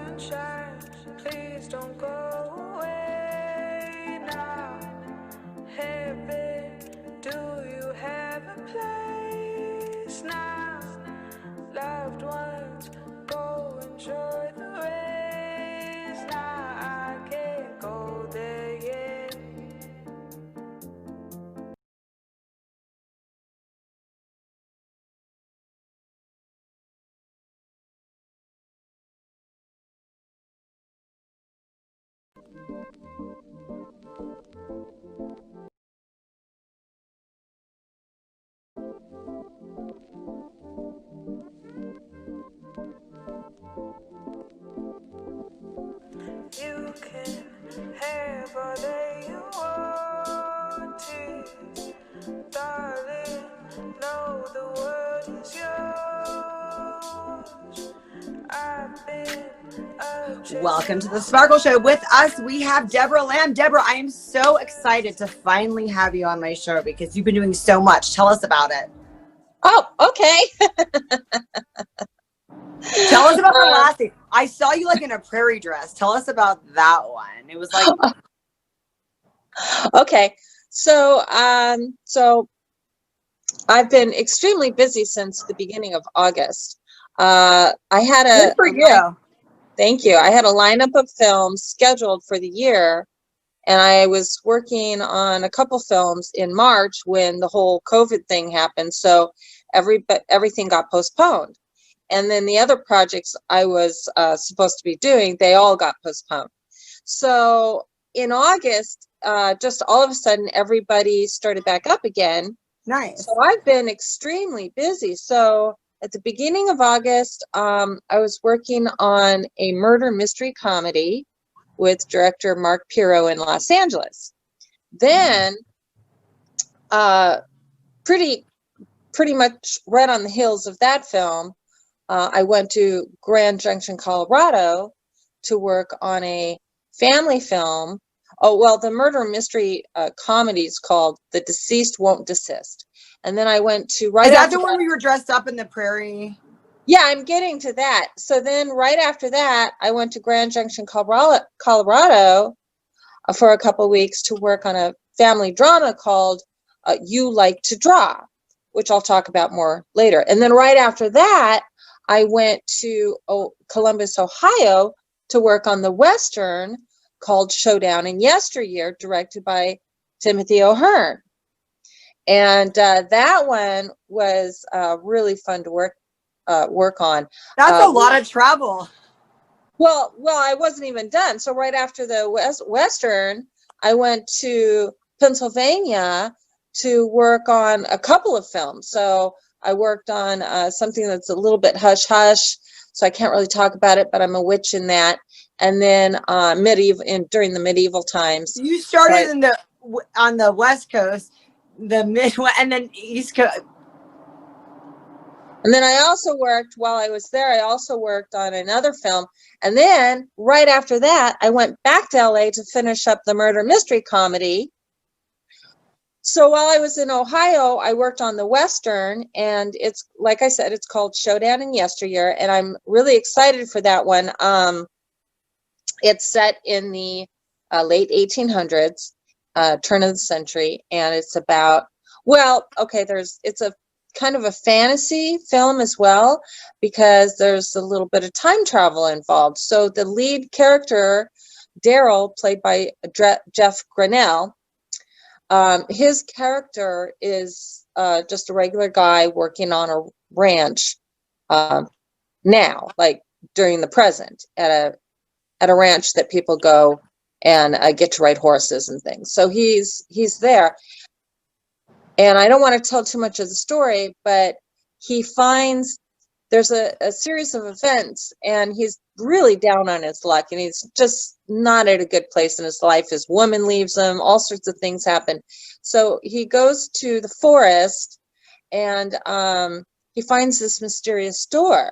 sunshine, please don't go away now. Heaven, do you have a place now? Loved ones, go enjoy the rays now. I can't go there yet. You can have all that you want to, darling. Know the world is yours. I've been Welcome to the Sparkle Show. With us, we have Deborah Lam. Deborah, I am so excited to finally have you on my show because you've been doing so much. Tell us about it. Oh, okay. Tell us about the last thing. I saw you like in a prairie dress. Tell us about that one. It was like okay. So I've been extremely busy since the beginning of August. I had good for you. Thank you. I had a lineup of films scheduled for the year, and I was working on a couple films in March when the whole COVID thing happened. So everything got postponed. And then the other projects I was supposed to be doing, they all got postponed. So in August, just all of a sudden, everybody started back up again. Nice. So I've been extremely busy. So at the beginning of August, I was working on a murder mystery comedy with director Mark Pirro in Los Angeles. Then, pretty much right on the heels of that film, I went to Grand Junction, Colorado to work on a family film. Oh, well, the murder mystery comedy is called The Deceased Won't Desist. And then I went to Is that the one where you were dressed up in the prairie? Yeah, I'm getting to that. So then right after that, I went to Grand Junction, Colorado for a couple of weeks to work on a family drama called You Like to Draw, which I'll talk about more later. And then right after that, I went to Columbus, Ohio to work on the Western called Showdown and Yesteryear, directed by Timothy O'Hearn. And that one was really fun to work on. That's a lot of travel. Well, I wasn't even done. So right after the Western, I went to Pennsylvania to work on a couple of films. So I worked on something that's a little bit hush-hush, so I can't really talk about it, but I'm a witch in that. And then during the medieval times. You started on the West Coast, the Midwest, and then East Coast. And then I also worked, while I was there, I also worked on another film. And then right after that, I went back to LA to finish up the murder mystery comedy. So while I was in Ohio, I worked on the Western, and it's, like I said, it's called Showdown and Yesteryear, and I'm really excited for that one. It's set in the late 1800s, turn of the century, and it's about, it's a kind of a fantasy film as well, because there's a little bit of time travel involved. So the lead character, Daryl, played by Jeff Grinnell, his character is just a regular guy working on a ranch now, like during the present, at a ranch that people go and get to ride horses and things. So he's there. And I don't want to tell too much of the story, but he finds there's a series of events, and he's really down on his luck, and he's just not at a good place in his life. His woman leaves him, all sorts of things happen. So he goes to the forest, and he finds this mysterious door.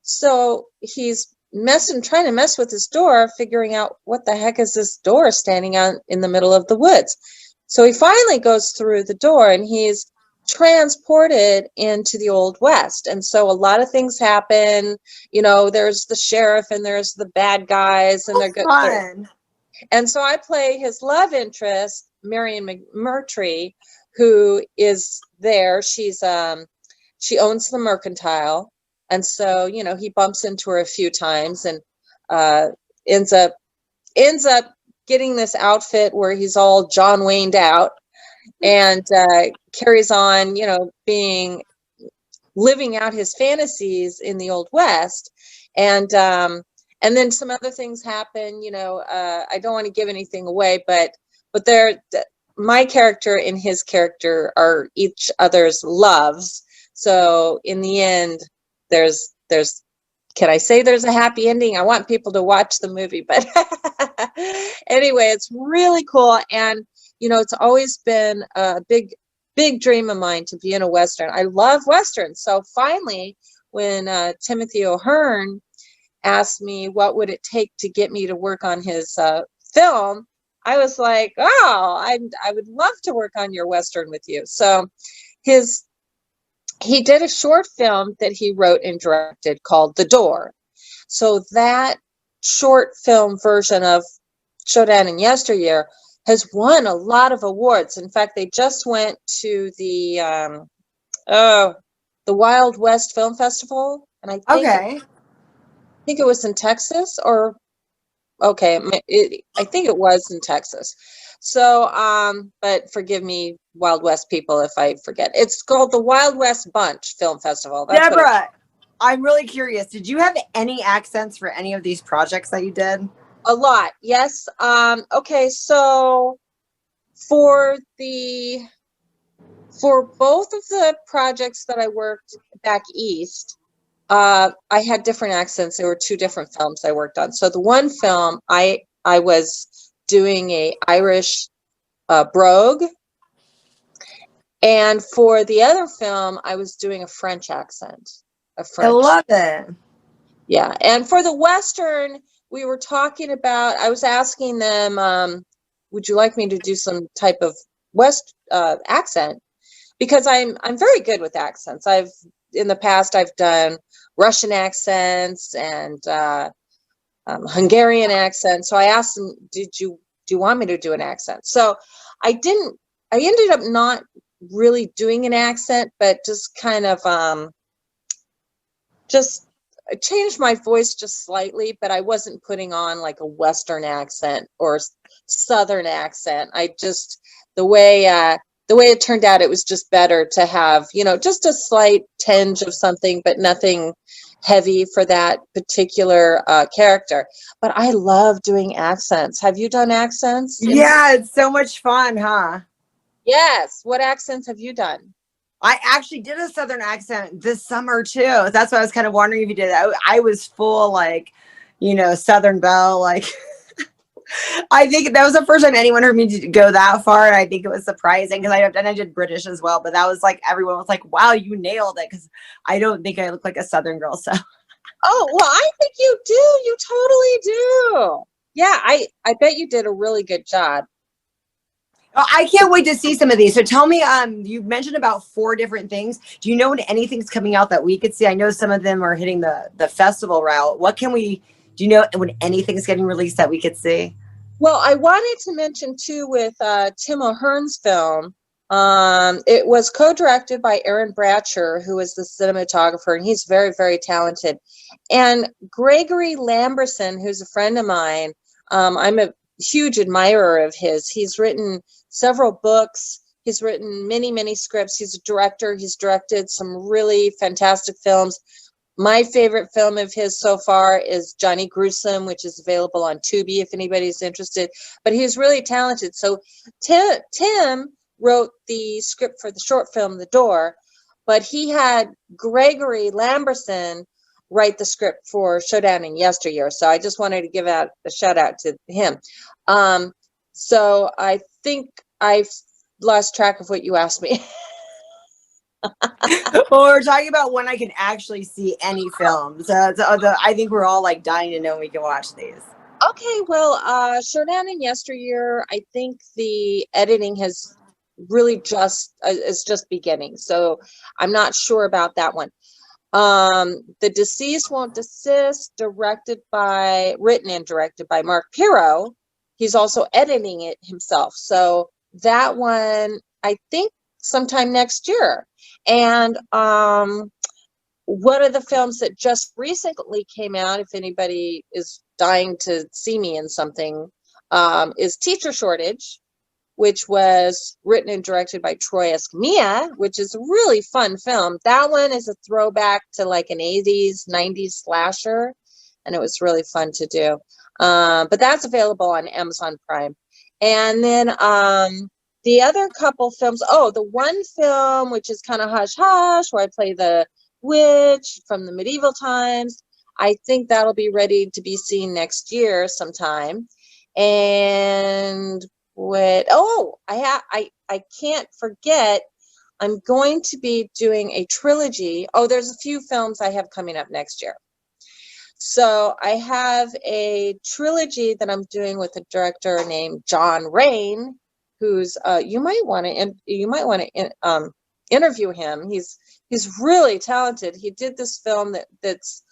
So he's trying to mess with his door, figuring out what the heck is this door standing out in the middle of the woods. So he finally goes through the door, and he's transported into the Old West. And so a lot of things happen. You know, there's the sheriff and there's the bad guys, and they're good. Fun. And so I play his love interest, Marion McMurtry, who is there. She's she owns the mercantile, and so, you know, he bumps into her a few times, and ends up getting this outfit where he's all John Wayne'd out, and carries on, you know, living out his fantasies in the Old West. And then some other things happen, you know. I don't want to give anything away, but my character and his character are each other's loves. So in the end, there's can I say there's a happy ending? I want people to watch the movie, but anyway, it's really cool. And, you know, it's always been a big dream of mine to be in a Western. I love Westerns. So finally, when Timothy O'Hearn asked me what would it take to get me to work on his film, I was like, oh, I would love to work on your Western with you. So he did a short film that he wrote and directed called The Door. So that short film version of Showdown and Yesteryear has won a lot of awards. In fact, they just went to the Wild West Film Festival, and I think it was in Texas, or I think it was in Texas. So, but forgive me, Wild West people, if I forget. It's called the Wild West Bunch Film Festival. That's Deborah, I'm really curious. Did you have any accents for any of these projects that you did? A lot, yes. Okay, so for both of the projects that I worked back east, I had different accents. There were two different films I worked on. So the one film, I was doing a Irish brogue, and for the other film, I was doing a French accent. I love it. Yeah, and for the Western, we were talking about. I was asking them, would you like me to do some type of West accent? Because I'm very good with accents. In the past I've done Russian accents and Hungarian accents. So I asked them, do you want me to do an accent? So I ended up not really doing an accent, but just kind of just changed my voice just slightly, but I wasn't putting on like a Western accent or Southern accent. The way it turned out, it was just better to have, you know, just a slight tinge of something, but nothing heavy for that particular character. But I love doing accents. Have you done accents? Yeah, it's so much fun, huh? Yes. What accents have you done? I actually did a Southern accent this summer too. That's why I was kind of wondering if you did that. I was full, like, you know, Southern Belle, like. I think that was the first time anyone heard me go that far, and I think it was surprising because I did British as well, but that was like everyone was like, "Wow, you nailed it!" Because I don't think I look like a Southern girl. So, oh well, I think you do. You totally do. Yeah, I bet you did a really good job. I can't wait to see some of these. So tell me, you mentioned about 4 different things. Do you know when anything's coming out that we could see? I know some of them are hitting the festival route. Do you know when anything's getting released that we could see? Well, I wanted to mention too with Tim O'Hearn's film. It was co-directed by Aaron Bratcher, who is the cinematographer, and he's very, very talented. And Gregory Lamberson, who's a friend of mine, I'm a huge admirer of his. He's written several books. He's written many, many scripts. He's a director. He's directed some really fantastic films. My favorite film of his so far is Johnny Gruesome, which is available on Tubi if anybody's interested. But he's really talented. So Tim wrote the script for the short film The Door, but he had Gregory Lamberson write the script for Showdown and Yesteryear. So I just wanted to give out a shout out to him. So I think I've lost track of what you asked me. Well, we're talking about when I can actually see any films. I think we're all like dying to know when we can watch these. Okay, well, Showdown and Yesteryear, I think the editing has really just is just beginning. So I'm not sure about that one. The Deceased Won't Desist, written and directed by Mark Pirro. He's also editing it himself. So that one, I think sometime next year. And one of the films that just recently came out, if anybody is dying to see me in something, is Teacher Shortage, which was written and directed by Troy Escamilla, which is a really fun film. That one is a throwback to like an 80s, 90s slasher, and it was really fun to do. But that's available on Amazon Prime. And then the other couple films, the one film, which is kind of hush-hush, where I play the witch from the medieval times, I think that'll be ready to be seen next year sometime. And I can't forget, I'm going to be doing a trilogy. There's a few films I have coming up next year. So I have a trilogy that I'm doing with a director named John Rain, who's you might want to interview him. He's really talented. He did this film that's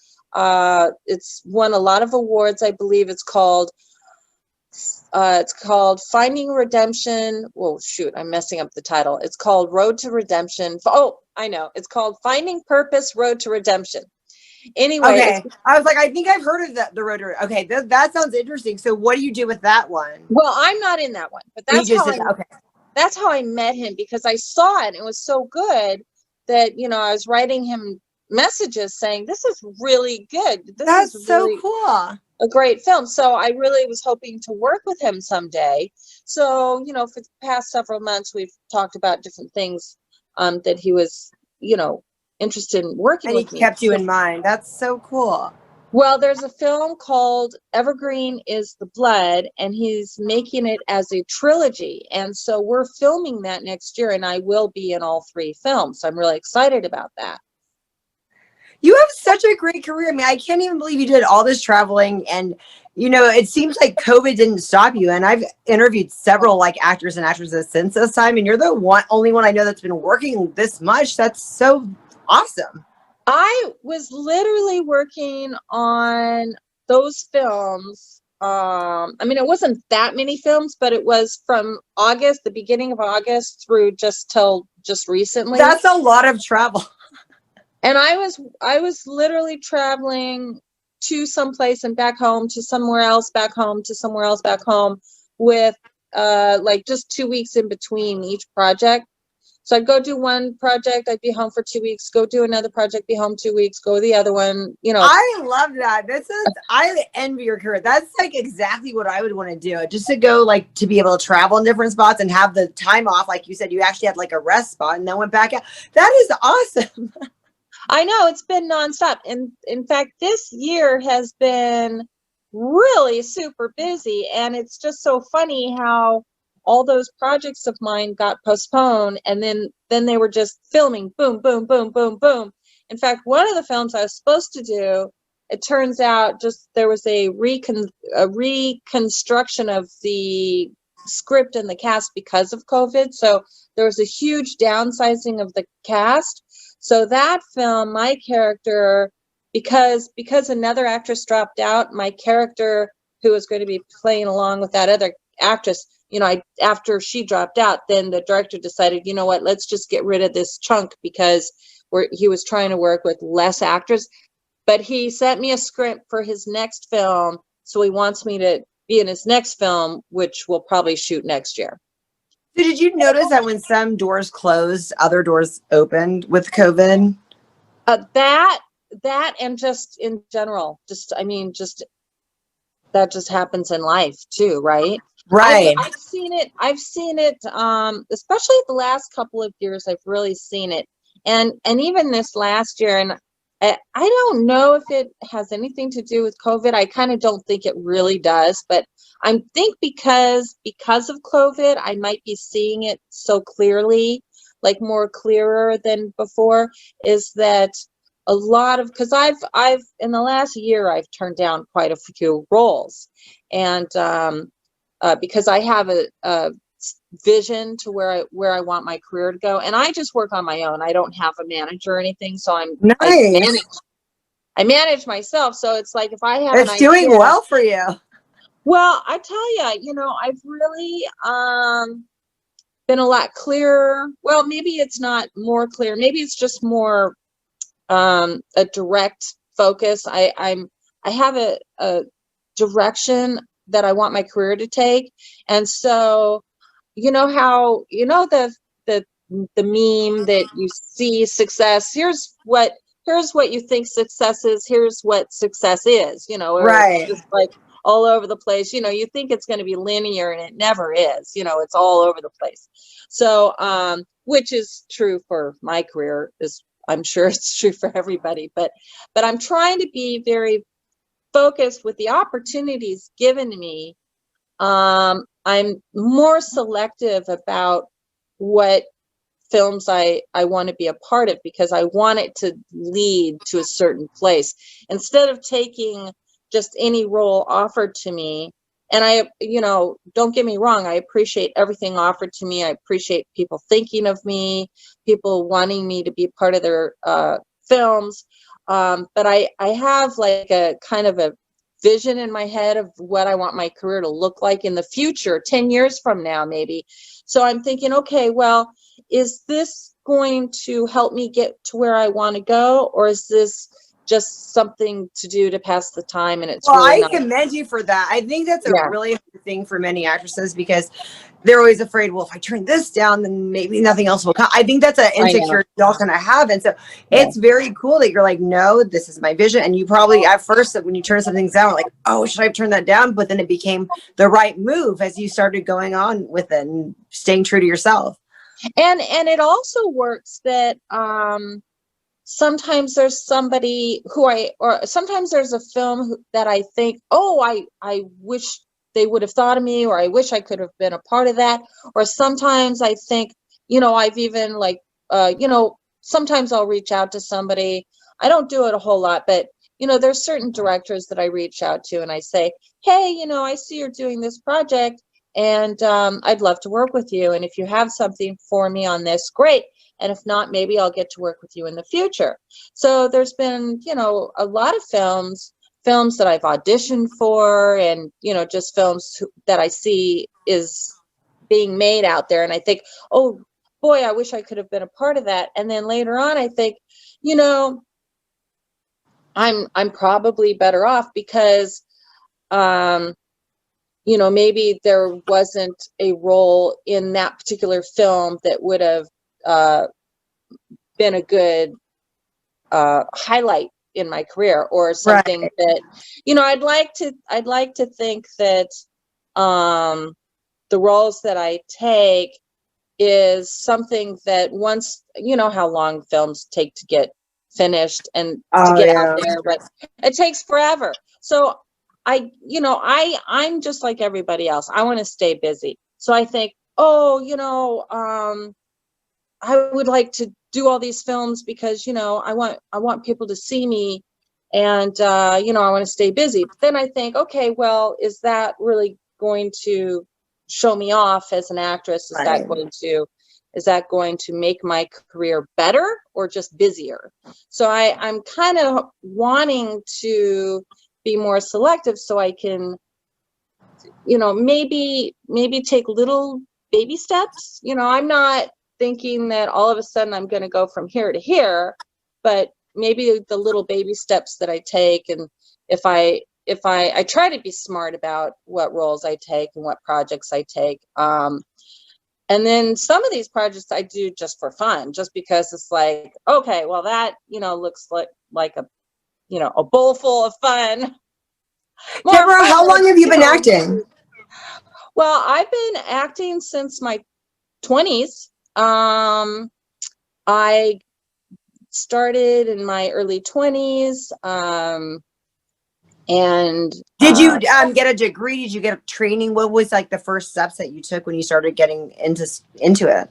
it's won a lot of awards. I believe it's called Finding Redemption. Oh, shoot, I'm messing up the title. It's called Road to Redemption. I know. It's called Finding Purpose, Road to Redemption. Anyway. Okay. I was like, I think I've heard of the Road to. Okay, that sounds interesting. So what do you do with that one? Well, I'm not in that one, but that's how I met him, because I saw it. It was so good that, I was writing him messages saying, this is really good. That's really so cool. A great film. So I really was hoping to work with him someday. So, for the past several months, we've talked about different things that he was, interested in working with me. And he kept you in mind. That's so cool. Well, there's a film called Evergreen is the Blood, and he's making it as a trilogy. And so we're filming that next year, and I will be in all 3 films. So I'm really excited about that. You have such a great career. I mean, I can't even believe you did all this traveling, and it seems like COVID didn't stop you. And I've interviewed several actors and actresses since this time, and you're the only one I know that's been working this much. That's so awesome. I was literally working on those films. It wasn't that many films, but it was from the beginning of August through just recently. That's a lot of travel. And I was literally traveling to someplace and back home, to somewhere else, back home, to somewhere else, back home, with just 2 weeks in between each project. So I'd go do one project, I'd be home for 2 weeks, go do another project, be home 2 weeks, go the other one, I love that. I envy your career. That's exactly what I would want to do. Just to go to be able to travel in different spots and have the time off. Like you said, you actually had a rest spot and then went back out. That is awesome. I know, it's been nonstop. And in fact, this year has been really super busy. And it's just so funny how all those projects of mine got postponed, and then they were just filming, boom, boom, boom, boom, boom. In fact, one of the films I was supposed to do, it turns out there was a reconstruction of the script and the cast because of COVID. So there was a huge downsizing of the cast. So that film, my character, because another actress dropped out, my character, who was going to be playing along with that other actress, after she dropped out, then the director decided, let's just get rid of this chunk, because he was trying to work with less actors. But he sent me a script for his next film, so he wants me to be in his next film, which we'll probably shoot next year. So did you notice that when some doors closed, other doors opened with COVID? That and just in general, that just happens in life too, right? Right. I've seen it, especially the last couple of years, I've really seen it. And even this last year, and I don't know if it has anything to do with COVID. I kind of don't think it really does, but I think because of COVID, I might be seeing it so clearly, more clearer than before, is that a lot of, because I've in the last year, I've turned down quite a few roles. And because I have a vision to where I want my career to go. And I just work on my own. I don't have a manager or anything. So Nice. I manage myself. So it's like, if I have an It's idea, doing well for you. well, I tell you, you know, I've really, been a lot clearer. Well, maybe it's not more clear. Maybe it's just more, a direct focus. I have a direction that I want my career to take. And so, you know how, you know, the meme that you see success, here's what you think success is, here's what success is, you know, or Right. it's just like all over the place. You know, you think it's going to be linear and it never is, you know, it's all over the place. So, which is true for my career, is I'm sure it's true for everybody, but I'm trying to be very focused with the opportunities given to me. I'm more selective about what films I want to be a part of, because I want it to lead to a certain place instead of taking just any role offered to me. And I, you know, don't get me wrong, I appreciate everything offered to me. I appreciate people thinking of me, people wanting me to be a part of their films. But I have like a kind of a vision in my head of what I want my career to look like in the future, 10 years from now, maybe. So I'm thinking, okay, well, is this going to help me get to where I want to go? Or is this just something to do to pass the time? And it's really I not. commend you for that. I think that's a Yeah. really hard thing for many actresses, because they're always afraid, well, if I turn this down, then maybe nothing else will come. I think that's an insecurity y'all kind of have. And so it's very cool that you're like, no, this is my vision. And you probably at first, when you turn something down, like, oh, should I have turned that down? But then it became the right move as you started going on with it and staying true to yourself. And it also works that sometimes there's somebody or sometimes there's a film that I think, oh, I wish they would have thought of me, or I wish I could have been a part of that. Or sometimes I think, you know, I've even like, you know, sometimes I'll reach out to somebody. I don't do it a whole lot, but, you know, there's certain directors that I reach out to and I say, hey, you know, I see you're doing this project and I'd love to work with you. And if you have something for me on this, great. And if not, maybe I'll get to work with you in the future. So there's been, you know, a lot of films that I've auditioned for, and, you know, just films that I see is being made out there. And I think, oh boy, I wish I could have been a part of that. And then later on, I think, you know, I'm probably better off because, you know, maybe there wasn't a role in that particular film that would have been a good highlight in my career, or something Right. that, you know, I'd like to think that the roles that I take is something that once, you know, how long films take to get finished and to get out there, but it takes forever. So you know, I'm just like everybody else. I want to stay busy. So I think, oh, you know, I would like to do all these films because, you know, I want people to see me, and you know, I want to stay busy. But then I think, okay, well, is that really going to show me off as an actress? Is Right. that going to make my career better or just busier? So I'm kind of wanting to be more selective so I can, you know, maybe take little baby steps. You know, I'm not thinking that all of a sudden I'm going to go from here to here, but maybe the little baby steps that I take, and if I try to be smart about what roles I take and what projects I take. And then some of these projects I do just for fun, just because it's like, okay, well, that, you know, looks like a, you know, a bowl full of fun. Deborah, how long have you been acting? Well, I've been acting since my 20s. I started in my early 20s. And did you get a degree? Did you get training? What was like the first steps that you took when you started getting into it?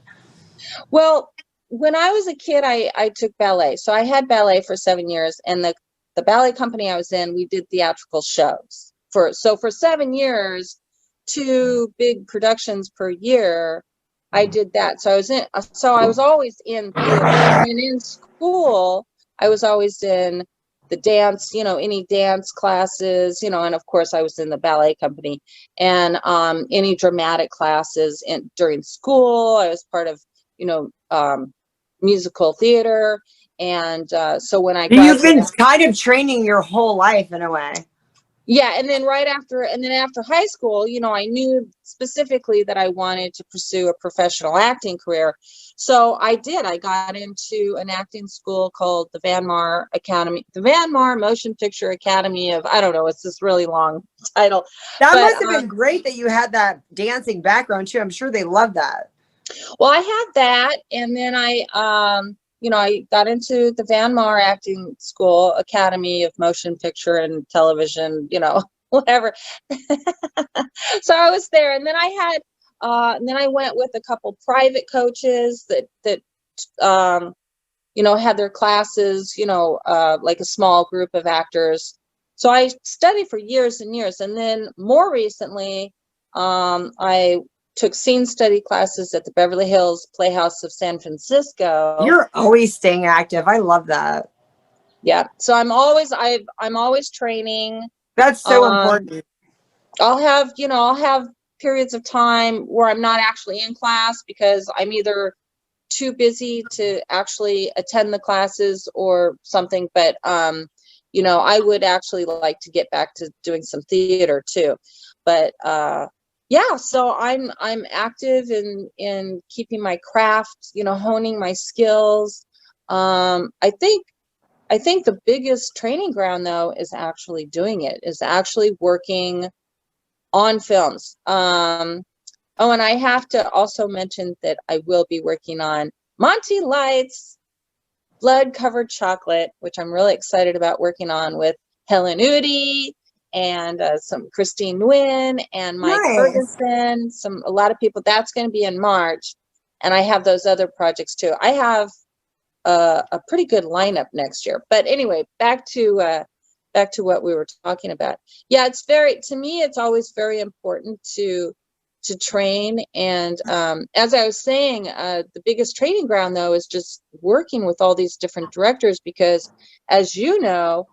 Well, when I was a kid, I took ballet. So I had ballet for 7 years, and the ballet company I was in, we did theatrical shows for 7 years. 2 big productions per year, I did that. So I was always in theater. And then in school, I was always in the dance, any dance classes, and of course I was in the ballet company, and any dramatic classes during school. I was part of, musical theater. And so when I You've been graduated, kind of training your whole life in a way. yeah, and then after high school, I knew specifically that I wanted to pursue a professional acting career. So I did. I got into an acting school called the Van Mar Motion Picture Academy of, I don't know, it's this really long title. That But must have been great that you had that dancing background too. I'm sure they love that. well, I had that, and then I got into the Van Mar Acting School Academy of Motion Picture and Television, whatever. So I was there, and then and then I went with a couple private coaches that had their classes, like a small group of actors. So I studied for years and years, and then more recently, I took scene study classes at the Beverly Hills Playhouse of San Francisco. You're always staying active. I love that. Yeah. So I'm always training. That's so important. I'll have periods of time where I'm not actually in class because I'm either too busy to actually attend the classes or something. But I would actually like to get back to doing some theater too. But yeah, so I'm active in keeping my craft, honing my skills. I think the biggest training ground though is actually working on films. Oh, and I have to also mention that I will be working on Monty Light's Blood Covered Chocolate, which I'm really excited about working on with Helen Udy and some Christine Nguyen and Mike Ferguson, a lot of people. That's going to be in March, and I have those other projects too. I have a pretty good lineup next year. But anyway, back to what we were talking about. Yeah, to me, it's always very important to train. And as I was saying, the biggest training ground though is just working with all these different directors, because as you know,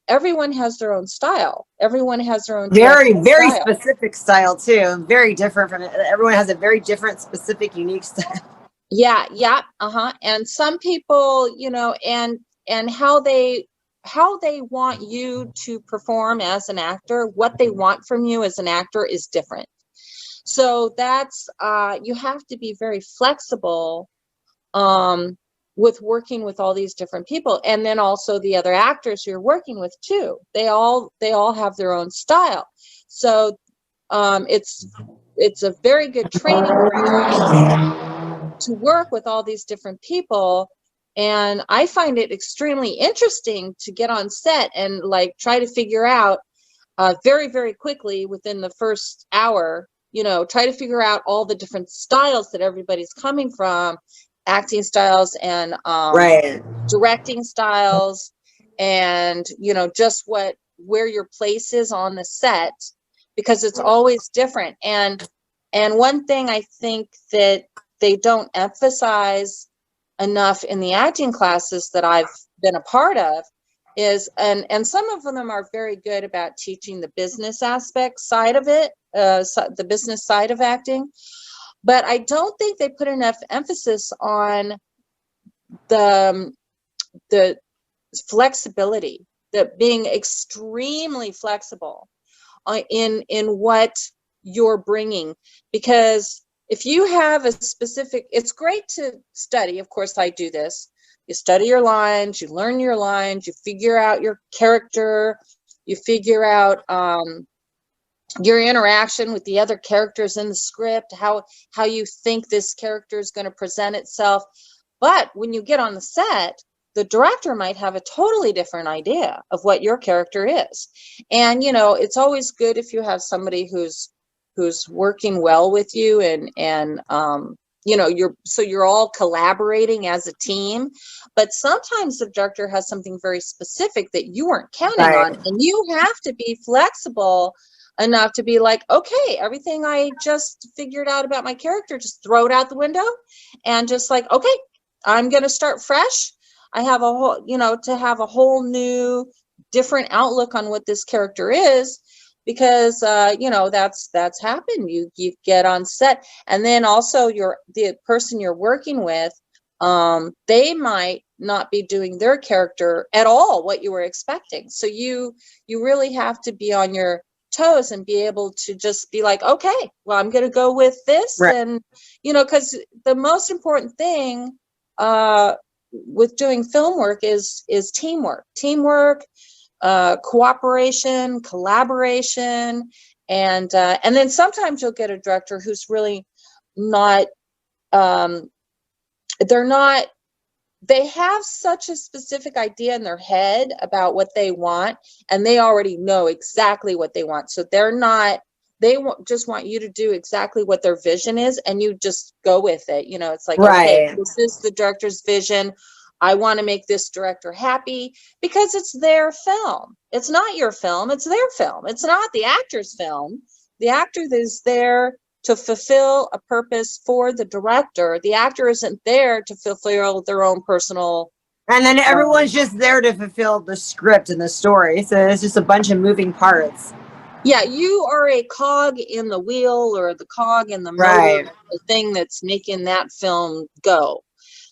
everyone has their own style. Everyone has their own very style. Specific style too. Very different from it. Everyone has a very different, specific, unique style. Yeah. And some people, and how they want you to perform as an actor, what they want from you as an actor is different. So that's you have to be very flexible with working with all these different people, and then also the other actors you're working with too. They all have their own style. So it's a very good training ground to work with all these different people. And I find it extremely interesting to get on set and try to figure out very, very quickly within the first hour, try to figure out all the different styles that everybody's coming from, acting styles and directing styles, and just where your place is on the set, because it's always different. And one thing I think that they don't emphasize enough in the acting classes that I've been a part of is, and some of them are very good about teaching the business aspect side of it, the business side of acting, but I don't think they put enough emphasis on the flexibility, the being extremely flexible in what you're bringing. Because if you have a specific, it's great to study. Of course, I do this. You study your lines, you learn your lines, you figure out your character, you figure out your interaction with the other characters in the script, how you think this character is going to present itself. But when you get on the set, the director might have a totally different idea of what your character is. And, it's always good if you have somebody who's working well with you, and you're all collaborating as a team. But sometimes the director has something very specific that you weren't counting on, and you have to be flexible enough to be like, okay, everything I just figured out about my character, just throw it out the window and just like, okay, I'm going to start fresh. I have a whole, to have a whole new, different outlook on what this character is, because that's happened. You get on set, and then also the person you're working with, they might not be doing their character at all what you were expecting. So you really have to be on your toes and be able to just be like, okay, well, I'm going to go with this. Right. And because the most important thing with doing film work is teamwork, cooperation, collaboration, and then sometimes you'll get a director who's really not, they have such a specific idea in their head about what they want, and they already know exactly what they want. So they just want you to do exactly what their vision is, and you just go with it. It's like, Right. okay, this is the director's vision. I want to make this director happy, because it's their film. It's not your film. It's their film. It's not the actor's film. The actor is there to fulfill a purpose for the director. The actor isn't there to fulfill their own personal. And then everyone's just there to fulfill the script and the story. So it's just a bunch of moving parts. Yeah, you are a cog in the wheel, or the cog in the motor, Right. the thing that's making that film go.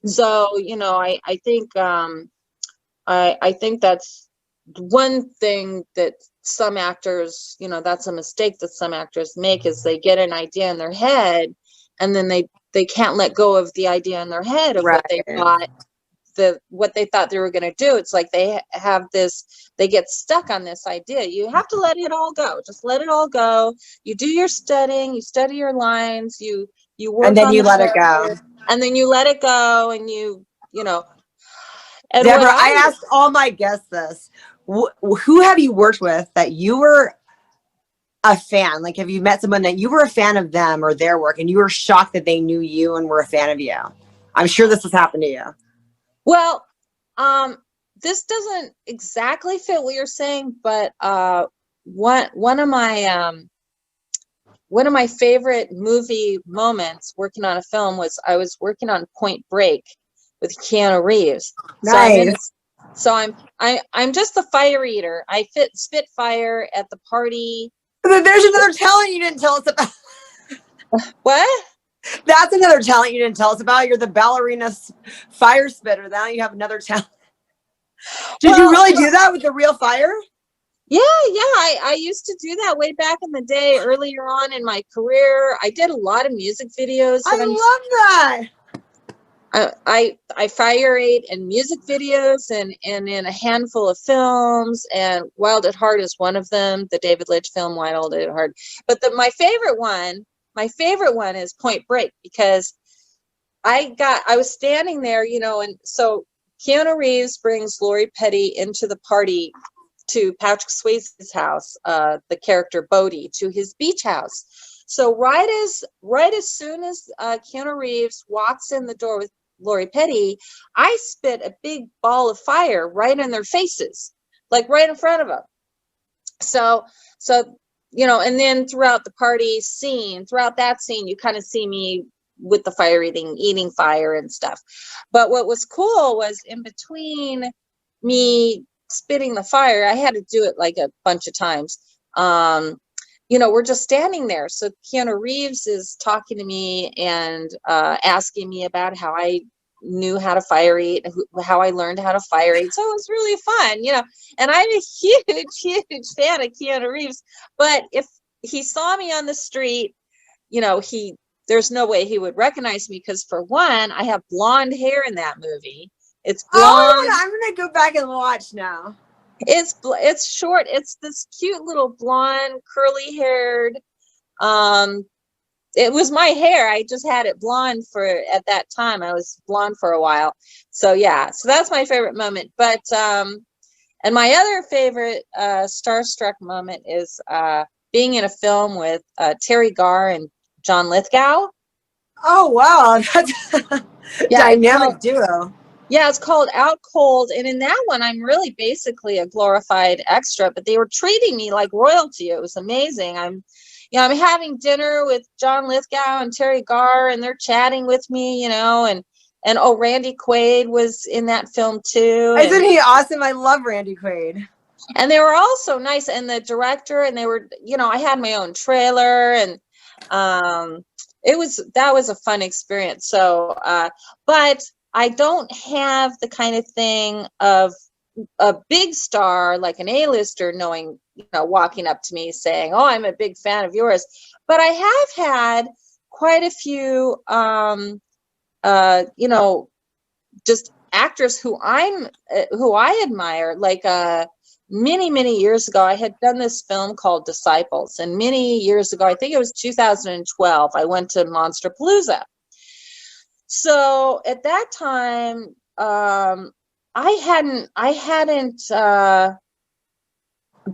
So, I think I think that's one thing that some actors, that's a mistake that some actors make, is they get an idea in their head, and then they can't let go of the idea in their head of what they thought they were going to do. It's like they get stuck on this idea. You have to let it all go. Just let it all go. You do your studying, you study your lines, you work, and then you let it go. And then you let it go, and you know. And Deborah, I asked all my guests this. Who have you worked with that you were a fan? Like, have you met someone that you were a fan of them or their work, and you were shocked that they knew you and were a fan of you? I'm sure this has happened to you. Well, this doesn't exactly fit what you're saying, but one of my favorite movie moments working on a film was I was working on Point Break with Keanu Reeves. Nice. So I'm just the fire eater. I spit fire at the party. There's another talent you didn't tell us about. What? That's another talent you didn't tell us about. You're the ballerina fire spitter. Now you have another talent. Did you really do that with the real fire? Yeah. I used to do that way back in the day, earlier on in my career. I did a lot of music videos. I love that. I fire ate in music videos and in a handful of films, and Wild at Heart is one of them, the David Lynch film Wild at Heart. But my favorite one is Point Break, because I was standing there, and so Keanu Reeves brings Lori Petty into the party to Patrick Swayze's house, the character Bodhi, to his beach house. So right as soon as Keanu Reeves walks in the door with Lori Petty, I spit a big ball of fire right in their faces, like right in front of them. So and then throughout that scene, you kind of see me with the fire eating fire and stuff. But what was cool was, in between me spitting the fire, I had to do it like a bunch of times. We're just standing there. So Keanu Reeves is talking to me and asking me about how I knew how to fire eat, how I learned how to fire eat. So it was really fun, and I'm a huge fan of Keanu Reeves. But if he saw me on the street, there's no way he would recognize me, because for one, I have blonde hair in that movie. It's blonde. Oh, I'm gonna go back and watch now. It's short. It's this cute little blonde, curly haired. It was my hair. I just had it blonde at that time. I was blonde for a while. So yeah. So that's my favorite moment. But and my other favorite Starstruck moment is being in a film with Terry Garr and John Lithgow. Oh wow, that's a dynamic duo. Yeah, it's called Out Cold. And in that one, I'm really basically a glorified extra, but they were treating me like royalty. It was amazing. I'm having dinner with John Lithgow and Terry Garr, and they're chatting with me, and oh, Randy Quaid was in that film too. Isn't he awesome? I love Randy Quaid. And they were all so nice. And the director, and they were, I had my own trailer, and that was a fun experience. So, but I don't have the kind of thing of a big star like an A-lister walking up to me saying, "Oh, I'm a big fan of yours." But I have had quite a few, just actors who I admire. Like many years ago, I had done this film called Disciples, and many years ago, I think it was 2012, I went to Monsterpalooza. So at that time, I hadn't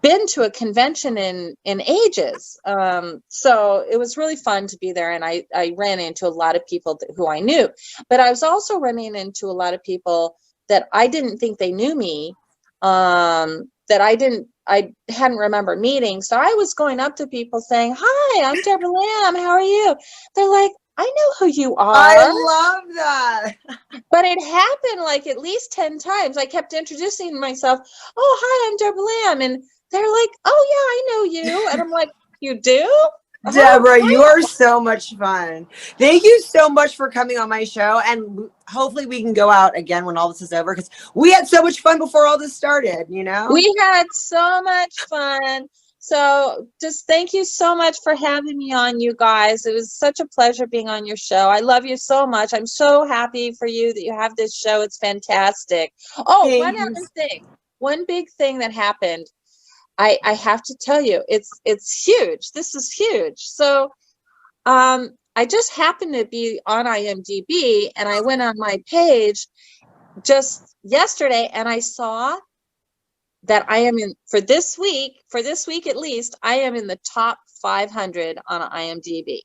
been to a convention in ages. So it was really fun to be there, and I ran into a lot of people who I knew, but I was also running into a lot of people that I didn't think they knew me, that I hadn't remembered meeting. So I was going up to people saying, "Hi, I'm Deborah Lam. How are you?" They're like, "I know who you are." I love that. But it happened like at least 10 times. I kept introducing myself. "Oh, hi, I'm Deborah Lam." And they're like, "Oh, yeah, I know you." And I'm like, "You do?" Deborah, you are so much fun. Thank you so much for coming on my show. And hopefully we can go out again when all this is over, because we had so much fun before all this started, We had so much fun. So just thank you so much for having me on, you guys. It was such a pleasure being on your show. I love you so much. I'm so happy for you that you have this show. It's fantastic. Oh, one other thing. One big thing that happened. I have to tell you, it's huge. This is huge. So I just happened to be on IMDb, and I went on my page just yesterday, and I saw that I am for this week at least, I am in the top 500 on IMDb.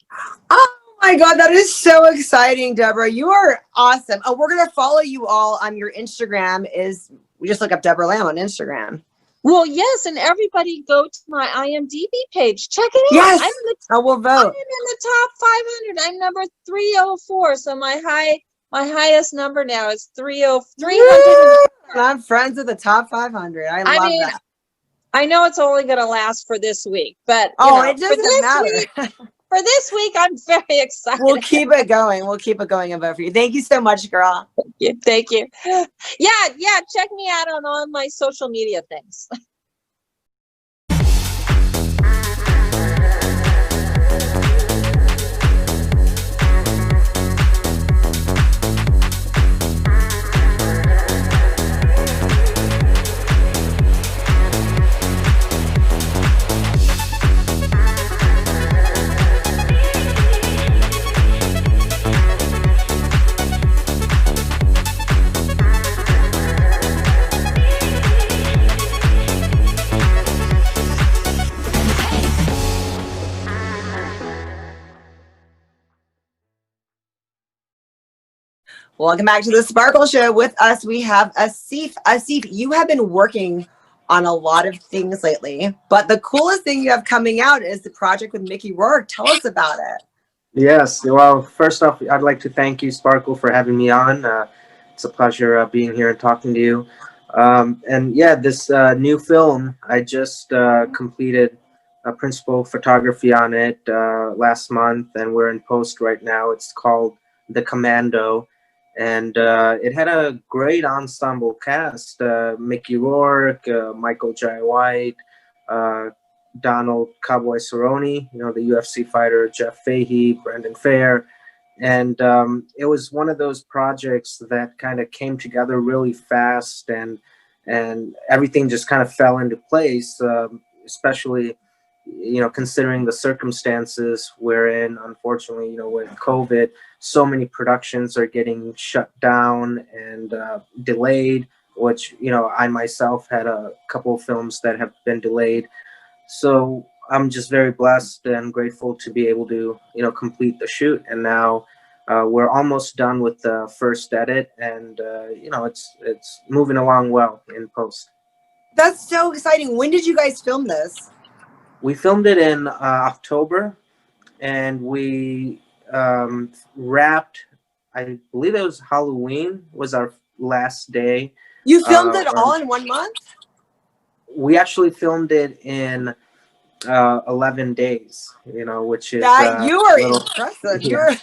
Oh my God, that is so exciting, Deborah. You are awesome. Oh, we're going to follow you all on your Instagram. We just look up Deborah Lam on Instagram. Well, yes, and everybody go to my IMDb page. Check it out. Yes, we'll vote. I'm in the top 500. I'm number 304. So my highest number now is 300. I'm friends with the top 500. I love that. I know it's only going to last for this week, but it doesn't matter. For this week, I'm very excited. We'll keep it going. We'll keep it going and vote for you. Thank you so much, girl. Thank you. Yeah. Check me out on all my social media things. Welcome back to the Sparkle Show. With us, we have Asif. Asif, you have been working on a lot of things lately, but the coolest thing you have coming out is the project with Mickey Rourke. Tell us about it. Yes. Well, first off, I'd like to thank you, Sparkle, for having me on. It's a pleasure being here and talking to you. And yeah, this new film, I just completed principal photography on it last month, and we're in post right now. It's called The Commando. And it had a great ensemble cast: Mickey Rourke, Michael Jai White, Donald Cowboy Cerrone, the UFC fighter, Jeff Fahey, Brendan Fair. And it was one of those projects that kind of came together really fast, and everything just kind of fell into place, especially, considering the circumstances we're in. Unfortunately, with COVID, so many productions are getting shut down and delayed, which, I myself had a couple of films that have been delayed. So I'm just very blessed and grateful to be able to, complete the shoot. And now we're almost done with the first edit, and it's moving along well in post. That's so exciting. When did you guys film this? We filmed it in October, and we wrapped. I believe it was Halloween was our last day. You filmed it Or all in 1 month? we actually filmed it in 11 days. Which is That you a are little. impressive. Yeah. You're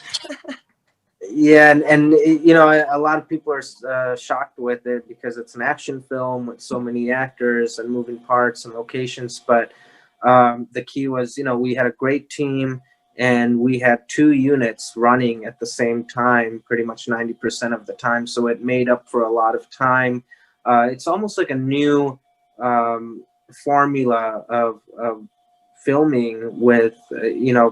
Yeah, and a lot of people are shocked with it because it's an action film with so many actors and moving parts and locations. But the key was, we had a great team, and we had two units running at the same time, pretty much 90% of the time. So it made up for a lot of time. It's almost like a new formula of filming with,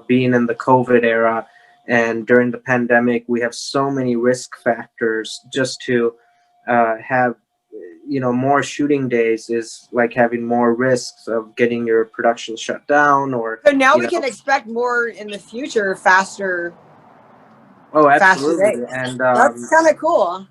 being in the COVID era. And during the pandemic, we have so many risk factors. Just to have, more shooting days is like having more risks of getting your production shut down, or so now we can expect more in the future, faster absolutely. days. And That's kind of cool.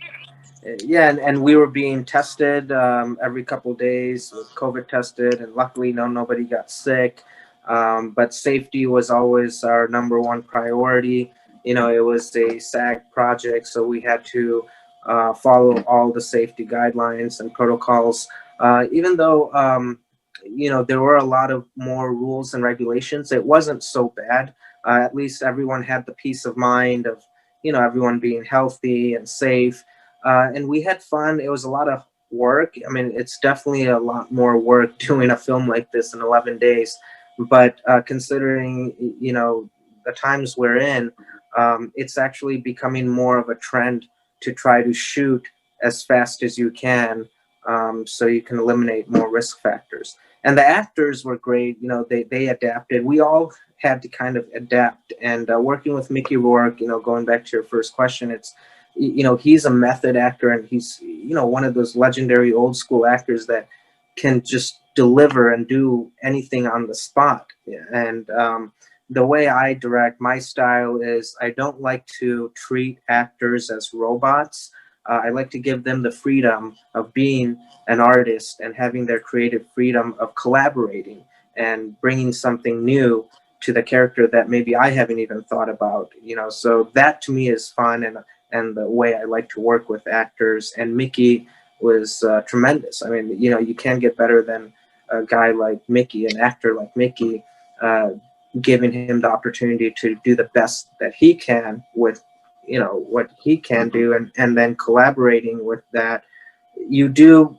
yeah, and we were being tested every couple of days with COVID tested, and luckily nobody got sick. But safety was always our number one priority. It was a SAG project, so we had to follow all the safety guidelines and protocols. Even though there were a lot of more rules and regulations, it wasn't so bad. At least everyone had the peace of mind of everyone being healthy and safe. And we had fun. It was a lot of work. I mean, it's definitely a lot more work doing a film like this in 11 days. But considering, the times we're in, it's actually becoming more of a trend to try to shoot as fast as you can, so you can eliminate more risk factors. And the actors were great. They adapted. We all had to kind of adapt. And working with Mickey Rourke, going back to your first question, it's, he's a method actor, and he's, one of those legendary old school actors that can just deliver and do anything on the spot. And the way I direct, my style is, I don't like to treat actors as robots. I like to give them the freedom of being an artist and having their creative freedom of collaborating and bringing something new to the character that maybe I haven't even thought about. So that to me is fun, and the way I like to work with actors. And Mickey was tremendous. I mean, you can't get better than a guy like Mickey, an actor like Mickey, giving him the opportunity to do the best that he can with, what he can do, and then collaborating with that. You do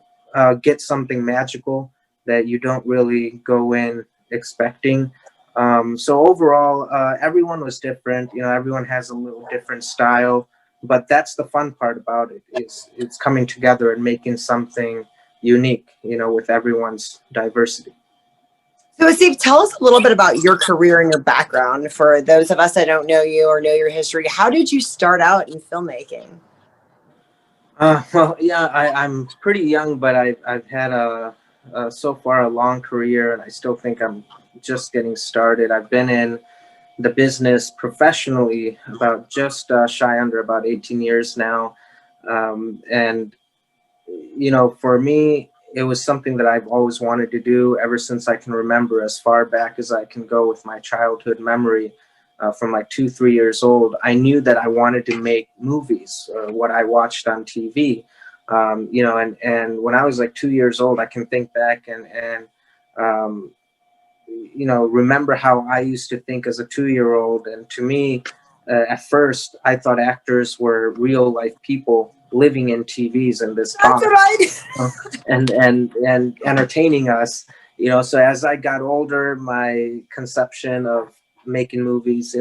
get something magical that you don't really go in expecting. So overall, everyone was different. Everyone has a little different style, but that's the fun part about it. It's coming together and making something unique, with everyone's diversity. So, Asif, tell us a little bit about your career and your background. For those of us that don't know you or know your history, how did you start out in filmmaking? Well, yeah, I'm pretty young, but I've had so far a long career, and I still think I'm just getting started. I've been in the business professionally about just shy under about 18 years now. And for me, it was something that I've always wanted to do ever since I can remember, as far back as I can go with my childhood memory. From like 2, 3 years old, I knew that I wanted to make movies, what I watched on TV. And when I was like 2 years old, I can think back and um, remember how I used to think as a 2-year-old. And to me, at first, I thought actors were real life people living in TVs in this That's box, right. and entertaining us. So as I got older, my conception of making movies,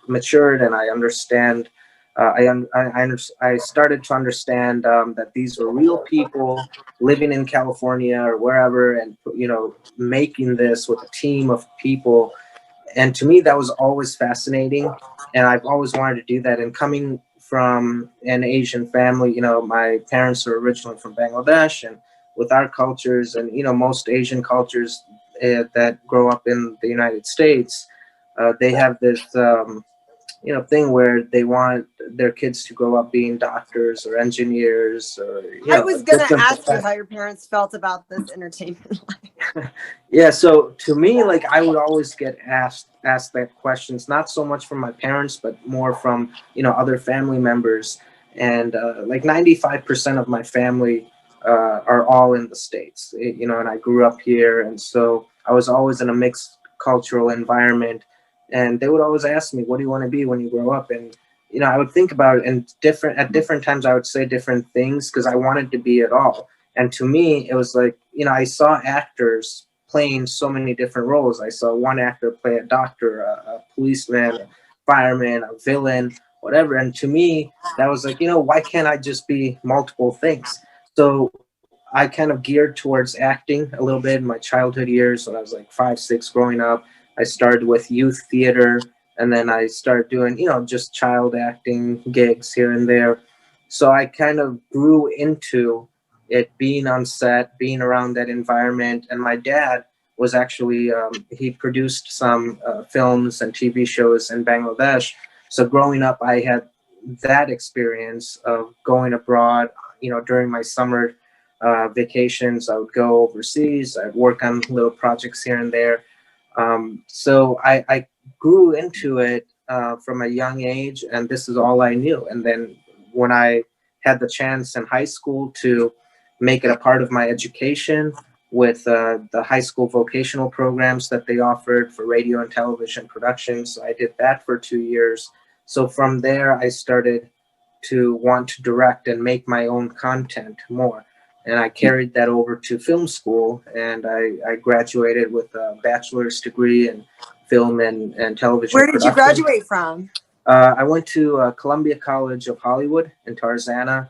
matured, and I understand. I started to understand that these were real people living in California or wherever, and making this with a team of people. And to me, that was always fascinating, and I've always wanted to do that. And coming from an Asian family, my parents are originally from Bangladesh, and with our cultures, and most Asian cultures that grow up in the United States, they have this thing where they want their kids to grow up being doctors or engineers or I was gonna different ask you professions. how your parents felt about this entertainment. Yeah, so to me, like I would always get asked that questions, not so much from my parents, but more from other family members, and like 95% of my family are all in the States, and I grew up here, and so I was always in a mixed cultural environment, and they would always ask me, "What do you want to be when you grow up?" And I would think about it, and different times I would say different things because I wanted to be it all. And to me, it was like, I saw actors playing so many different roles. I saw one actor play a doctor, a policeman, a fireman, a villain, whatever. And to me, that was like, why can't I just be multiple things? So I kind of geared towards acting a little bit in my childhood years when I was like 5, 6 growing up. I started with youth theater, and then I started doing, just child acting gigs here and there. So I kind of grew into it, being on set, being around that environment. And my dad was actually, he produced some films and TV shows in Bangladesh. So growing up, I had that experience of going abroad. During my summer vacations, I would go overseas. I'd work on little projects here and there. So I grew into it from a young age, and this is all I knew. And then when I had the chance in high school to make it a part of my education with the high school vocational programs that they offered for radio and television productions, so I did that for 2 years. So from there, I started to want to direct and make my own content more. And I carried that over to film school, and I graduated with a bachelor's degree in film and television Where did you production. graduate from? I went to Columbia College of Hollywood in Tarzana,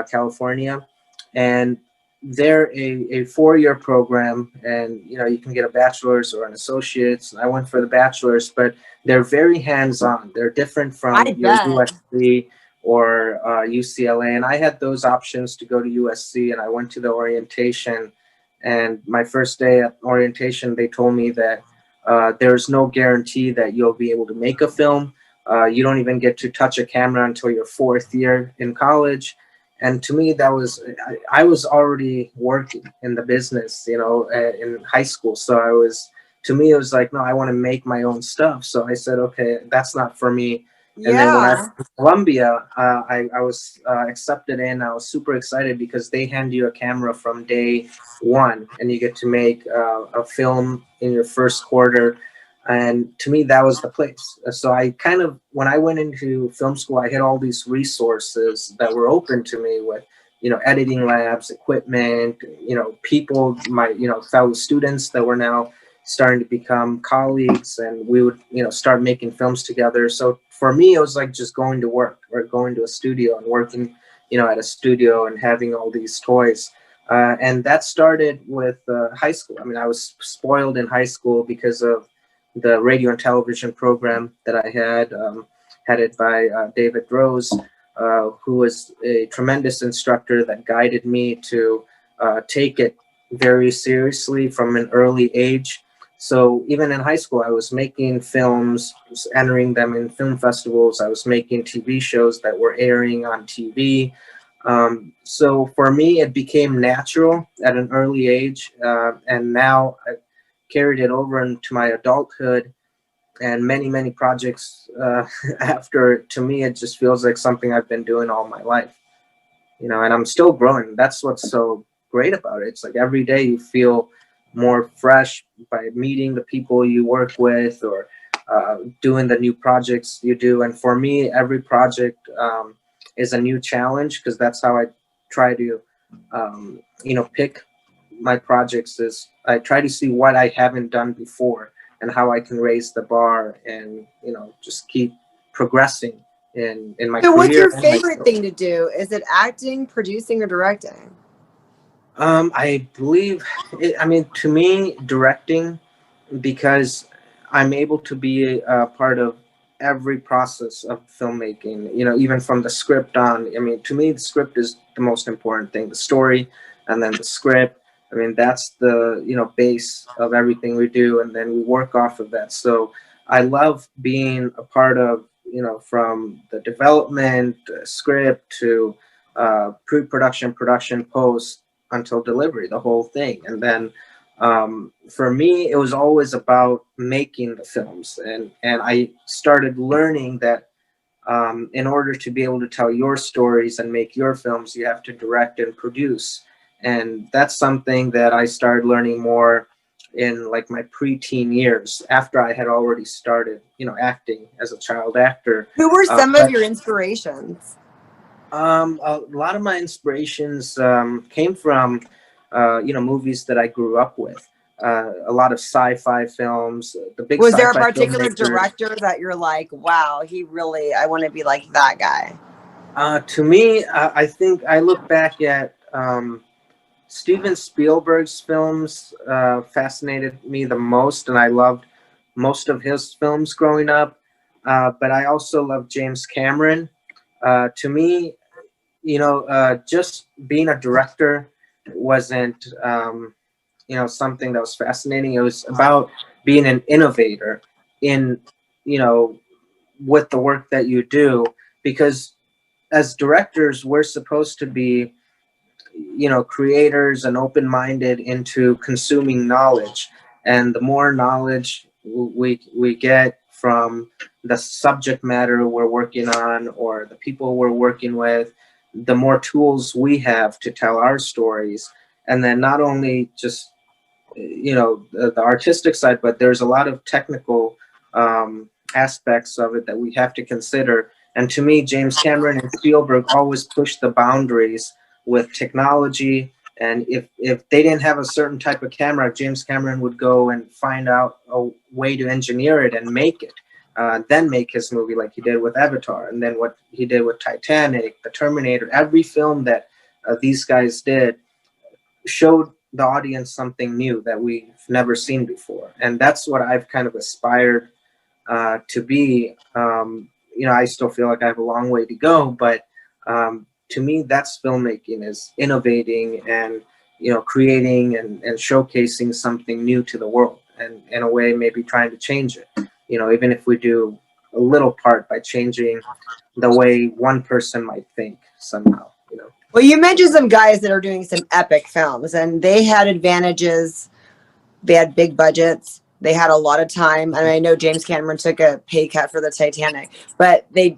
California, and they're a 4-year program, and you can get a bachelor's or an associate's. I went for the bachelor's, but they're very hands-on. They're different I from your bet. USC or UCLA, and I had those options to go to USC, and I went to the orientation. And my first day at orientation, they told me that there's no guarantee that you'll be able to make a film. You don't even get to touch a camera until your 4th year in college. And to me, that was, I was already working in the business, in high school. So to me, it was like, no, I want to make my own stuff. So I said, okay, that's not for me. And then when I Yeah. went to Columbia, I was accepted in. I was super excited because they hand you a camera from day one, and you get to make a film in your first quarter. And to me, that was the place. So I kind of, when I went into film school, I had all these resources that were open to me with, editing labs, equipment, people, my, fellow students that were now starting to become colleagues, and we would, start making films together. So for me, it was like just going to work or going to a studio and working, at a studio and having all these toys. And that started with high school. I mean, I was spoiled in high school because of the radio and television program that I had, headed by David Rose, who was a tremendous instructor that guided me to take it very seriously from an early age. So even in high school, I was making films, was entering them in film festivals. I was making TV shows that were airing on TV. So for me, it became natural at an early age, and now I carried it over into my adulthood and many projects after. To me, it just feels like something I've been doing all my life, and I'm still growing. That's what's so great about it. It's like every day you feel more fresh by meeting the people you work with, or doing the new projects you do. And for me, every project is a new challenge, because that's how I try to pick my projects. Is I try to see what I haven't done before and how I can raise the bar, and just keep progressing in my So what's career your and my favorite thing to do? Is it acting, producing, or directing? I believe I mean, to me, directing, because I'm able to be a part of every process of filmmaking, even from the script on. I mean, to me, the script is the most important thing, the story, and then the script. I mean, that's the, base of everything we do, and then we work off of that. So I love being a part of, from the development, script to pre-production, production, post until delivery, the whole thing. And then for me, it was always about making the films, and I started learning that in order to be able to tell your stories and make your films, you have to direct and produce. And that's something that I started learning more in like my preteen years, after I had already started, acting as a child actor. Who were some of But your inspirations? a lot of my inspirations came from, movies that I grew up with. A lot of sci-fi films, the big Was there a sci-fi particular filmmakers. director that you're like, wow, I want to be like that guy? To me, I think I look back at Steven Spielberg's films fascinated me the most, and I loved most of his films growing up. But I also love James Cameron. To me, just being a director wasn't, something that was fascinating. It was about being an innovator in, with the work that you do, because as directors, we're supposed to be, creators and open-minded into consuming knowledge. And the more knowledge we get from the subject matter we're working on or the people we're working with, the more tools we have to tell our stories. And then not only just the artistic side, but there's a lot of technical aspects of it that we have to consider. And to me, James Cameron and Spielberg always push the boundaries with technology. And if they didn't have a certain type of camera, James Cameron would go and find out a way to engineer it and make it. Then make his movie, like he did with Avatar, and then what he did with Titanic, The Terminator. Every film that these guys did showed the audience something new that we've never seen before. And that's what I've kind of aspired to be. I still feel like I have a long way to go, but to me, that's filmmaking, is innovating and, creating and showcasing something new to the world, and in a way, maybe trying to change it, even if we do a little part by changing the way one person might think somehow. Well, you mentioned some guys that are doing some epic films, and they had advantages. They had big budgets. They had a lot of time. And I know James Cameron took a pay cut for the Titanic, but they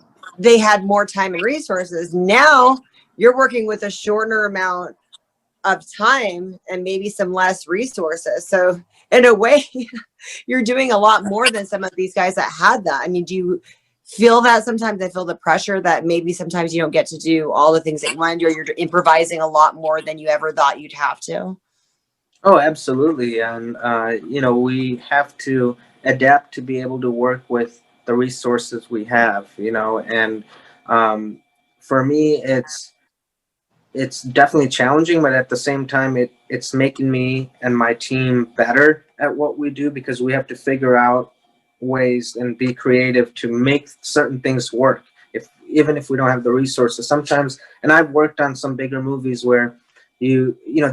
had more time and resources. Now you're working with a shorter amount of time and maybe some less resources. So in a way, you're doing a lot more than some of these guys that had that. I mean, do you feel that sometimes? I feel the pressure that maybe sometimes you don't get to do all the things that you want to do, or you're improvising a lot more than you ever thought you'd have to? Oh, absolutely. And, we have to adapt to be able to work with the resources we have, and for me, it's definitely challenging, but at the same time, it's making me and my team better at what we do, because we have to figure out ways and be creative to make certain things work. Even if we don't have the resources sometimes, and I've worked on some bigger movies where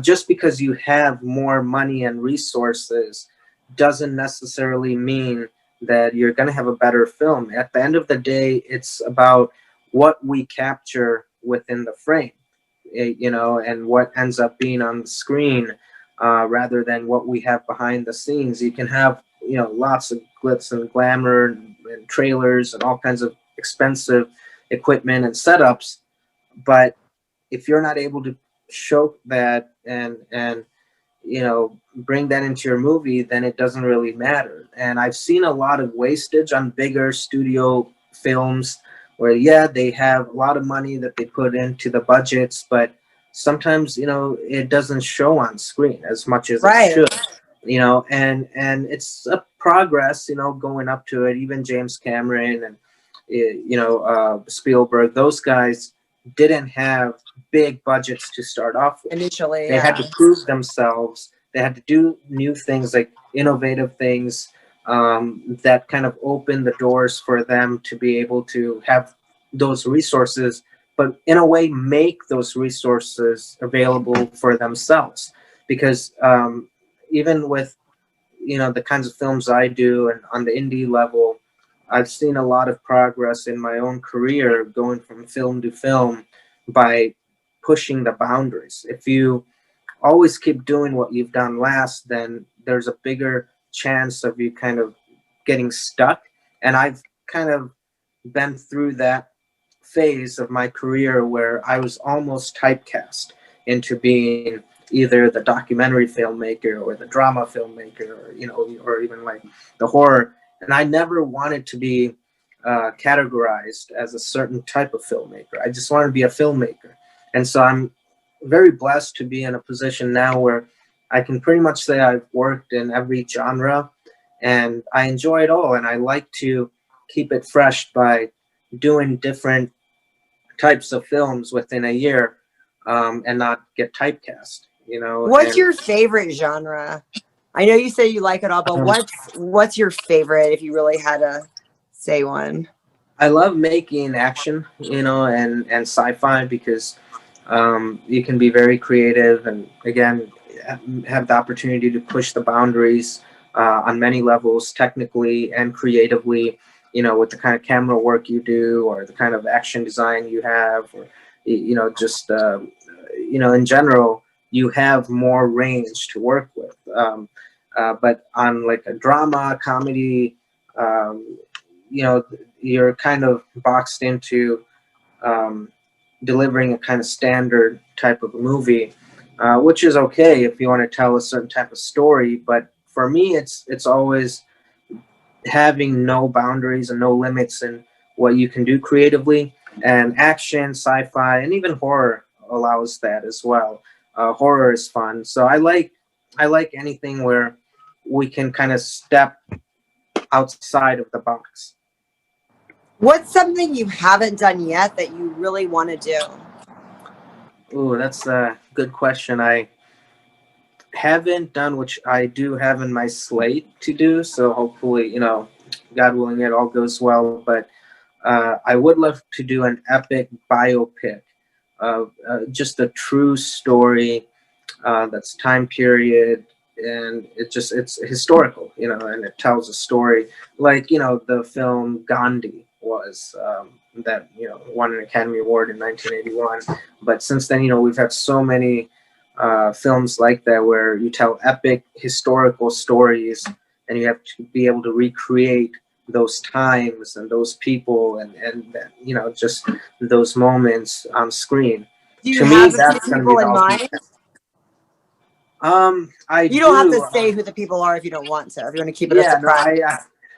just because you have more money and resources doesn't necessarily mean that you're going to have a better film. At the end of the day, it's about what we capture within the frame, and what ends up being on the screen, rather than what we have behind the scenes. You can have, lots of glitz and glamour and trailers and all kinds of expensive equipment and setups, but if you're not able to show that and bring that into your movie, then it doesn't really matter. And I've seen a lot of wastage on bigger studio films where, yeah, they have a lot of money that they put into the budgets, but sometimes, it doesn't show on screen as much as it should, and it's a progress, going up to it. Even James Cameron and, Spielberg, those guys didn't have big budgets to start off with. Initially, they had to prove themselves. They had to do new things, like innovative things, that kind of opened the doors for them to be able to have those resources, but in a way make those resources available for themselves. Because even with, the kinds of films I do and on the indie level, I've seen a lot of progress in my own career going from film to film by pushing the boundaries. If you always keep doing what you've done last, then there's a bigger chance of you kind of getting stuck. And I've kind of been through that phase of my career where I was almost typecast into being either the documentary filmmaker or the drama filmmaker, or or even like the horror. And I never wanted to be categorized as a certain type of filmmaker. I just wanted to be a filmmaker. And so I'm very blessed to be in a position now where I can pretty much say I've worked in every genre and I enjoy it all. And I like to keep it fresh by doing different types of films within a year, and not get typecast, What's and your favorite genre? I know you say you like it all, but um, what's your favorite if you really had to say one? I love making action, and sci-fi because you can be very creative and again have the opportunity to push the boundaries on many levels, technically and creatively. With the kind of camera work you do, or the kind of action design you have, or just in general, you have more range to work with. But on like a drama, comedy, um, you're kind of boxed into um, delivering a kind of standard type of movie, which is okay if you want to tell a certain type of story. But for me, it's always having no boundaries and no limits in what you can do creatively. And action, sci-fi, and even horror allows that as well. Horror is fun, so I like anything where we can kind of step outside of the box. What's something you haven't done yet that you really want to do? Ooh, that's a good question. I haven't done, which I do have in my slate to do. So hopefully, God willing, it all goes well. But I would love to do an epic biopic of just a true story that's time period, and it's historical, and it tells a story like the film Gandhi was, that won an Academy Award in 1981. But since then, we've had so many films like that where you tell epic historical stories, and you have to be able to recreate those times and those people, and just those moments on screen. Do you To me, have a few that's going to be people the in ultimate. mind? I You don't have to do. say who the people are if you don't want to. If you want to keep it a Yeah, no, surprise.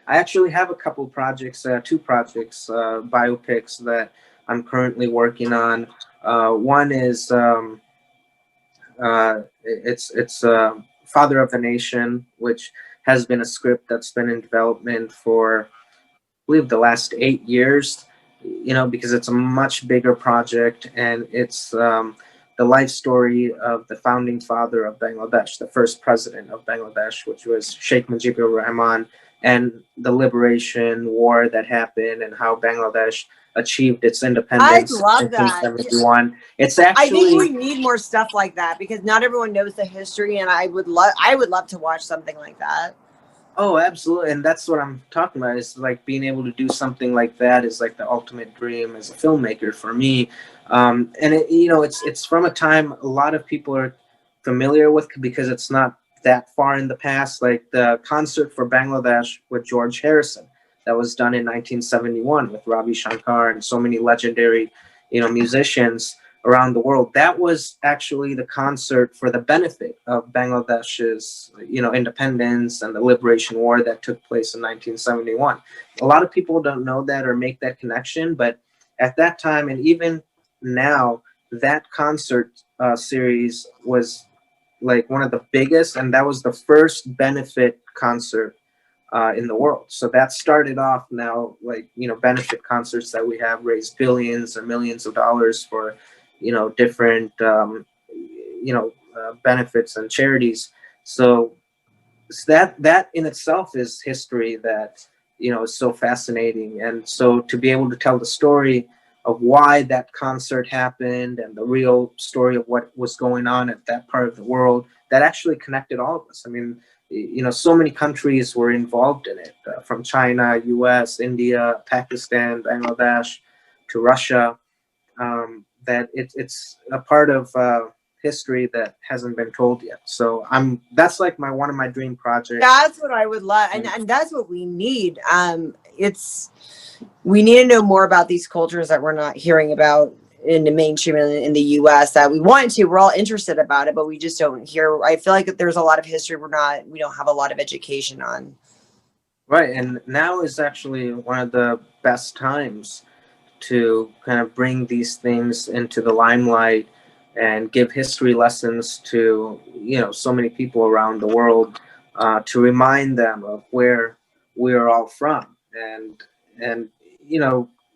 I actually have a couple projects, two projects, biopics that I'm currently working on. One is it's Father of the Nation, which has been a script that's been in development for, I believe, the last 8 years. Because it's a much bigger project, and it's the life story of the founding father of Bangladesh, the first president of Bangladesh, which was Sheikh Mujibur Rahman, and the liberation war that happened, and how Bangladesh achieved its I independence in love that. 1971. It's I think we actually, need more stuff like that because not everyone knows the history, and I would love to watch something like that. oh, absolutely, and that's what I'm talking about. Is like being able to do something like that is like the ultimate dream as a filmmaker for me. And it's from a time a lot of people are familiar with because it's not that far in the past. Like the concert for Bangladesh with George Harrison that was done in 1971 with Ravi Shankar and so many legendary, musicians around the world. That was actually the concert for the benefit of Bangladesh's, independence and the liberation war that took place in 1971. A lot of people don't know that or make that connection, but at that time and even now, that concert series was like one of the biggest, and that was the first benefit concert in the world. So that started off now, like, benefit concerts that we have raised billions or millions of dollars for, different, benefits and charities. So that in itself is history that, is so fascinating. And so to be able to tell the story of why that concert happened and the real story of what was going on at that part of the world that actually connected all of us. I mean, so many countries were involved in it, from China, US, India, Pakistan, Bangladesh, to Russia. That it's a part of history that hasn't been told yet. So that's like one of my dream projects. That's what I would love, and that's what we need. We need to know more about these cultures that we're not hearing about in the mainstream in the US that we want to. We're all interested about it, but we just don't hear. I feel like there's a lot of history we don't have a lot of education on. Right, and now is actually one of the best times to kind of bring these things into the limelight and give history lessons to so many people around the world, to remind them of where we're all from, and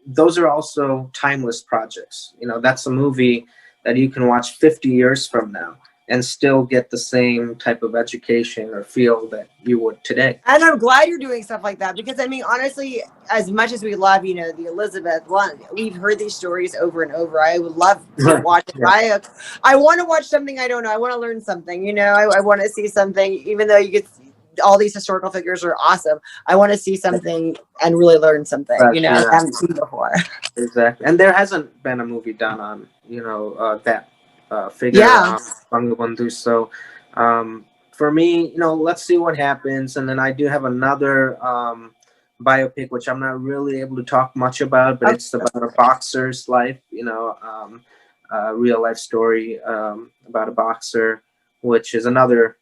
those are also timeless projects. That's a movie that you can watch 50 years from now and still get the same type of education or feel that you would today. And I'm glad you're doing stuff like that, because I mean, honestly, as much as we love, the Elizabeth one, we've heard these stories over and over. I would love to watch it. Yeah. I want to watch something I don't know. I want to learn something. I want to see something, even though you get all these historical figures are awesome. I want to see something and really learn something. I haven't seen before. Exactly, and there hasn't been a movie done on that figure. Yeah. Bangabandhu. So for me, let's see what happens. And then I do have another biopic, which I'm not really able to talk much about, but it's about a boxer's life, a real life story about a boxer, which is another,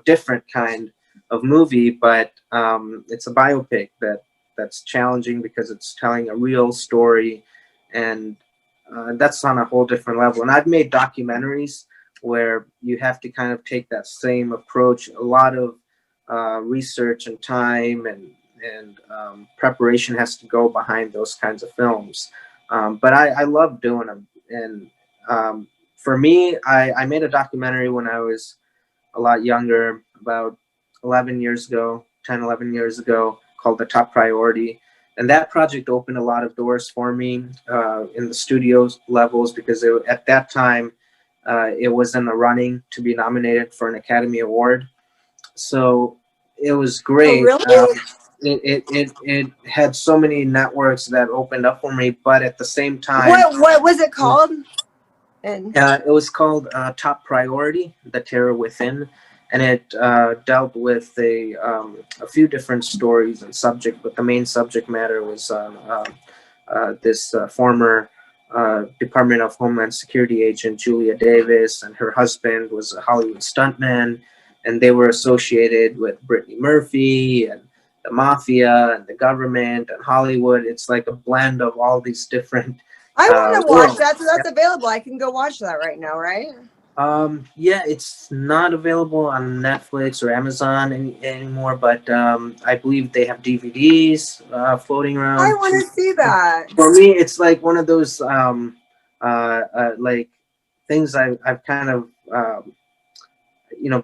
different kind of movie, but it's a biopic that's challenging because it's telling a real story, and that's on a whole different level. And I've made documentaries where you have to kind of take that same approach. A lot of research and time and preparation has to go behind those kinds of films. But I love doing them. And for me, I made a documentary when I was a lot younger, about 11 years ago, 10, 11 years ago, called The Top Priority. And that project opened a lot of doors for me in the studios levels, because at that time, it was in the running to be nominated for an Academy Award. So it was great. Oh, really? It had so many networks that opened up for me, but at the same time, what was it called? It was called Top Priority: The Terror Within, and it dealt with a few different stories and subject, but the main subject matter was this former Department of Homeland Security agent, Julia Davis, and her husband was a Hollywood stuntman, and they were associated with Brittany Murphy and the mafia and the government and Hollywood. It's like a blend of all these different. I want to watch that, so that's available. I can go watch that right now, right? Yeah, it's not available on Netflix or Amazon anymore, but I believe they have DVDs floating around. I want to see that. For me, it's like one of those like things I've kind of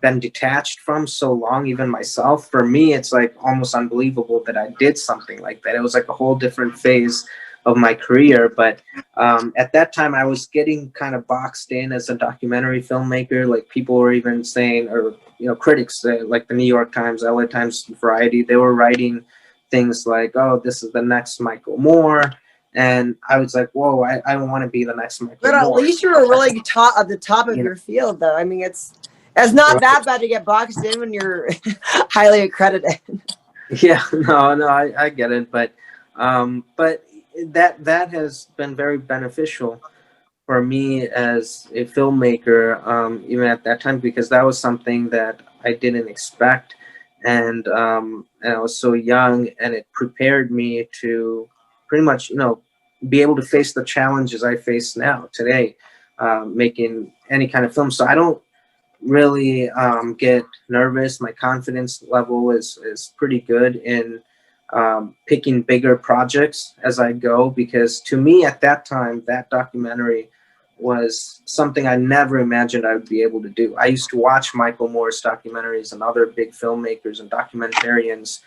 been detached from so long, even myself. For me, it's like almost unbelievable that I did something like that. It was like a whole different phase of my career, but at that time I was getting kind of boxed in as a documentary filmmaker. Like people were even saying, or critics like the New York Times, LA Times, Variety, they were writing things like, "Oh, this is the next Michael Moore," and I was like, "Whoa, I don't want to be the next Michael Moore." But at least you were really at the top of your field, though. I mean, it's not that bad to get boxed in when you're highly accredited. Yeah, no, I get it, but that has been very beneficial for me as a filmmaker, even at that time, because that was something that I didn't expect, and I was so young, and it prepared me to pretty much be able to face the challenges I face now today, making any kind of film. So I don't really get nervous. My confidence level is pretty good in picking bigger projects as I go, because to me at that time, that documentary was something I never imagined I would be able to do. I used to watch Michael Moore's documentaries and other big filmmakers and documentarians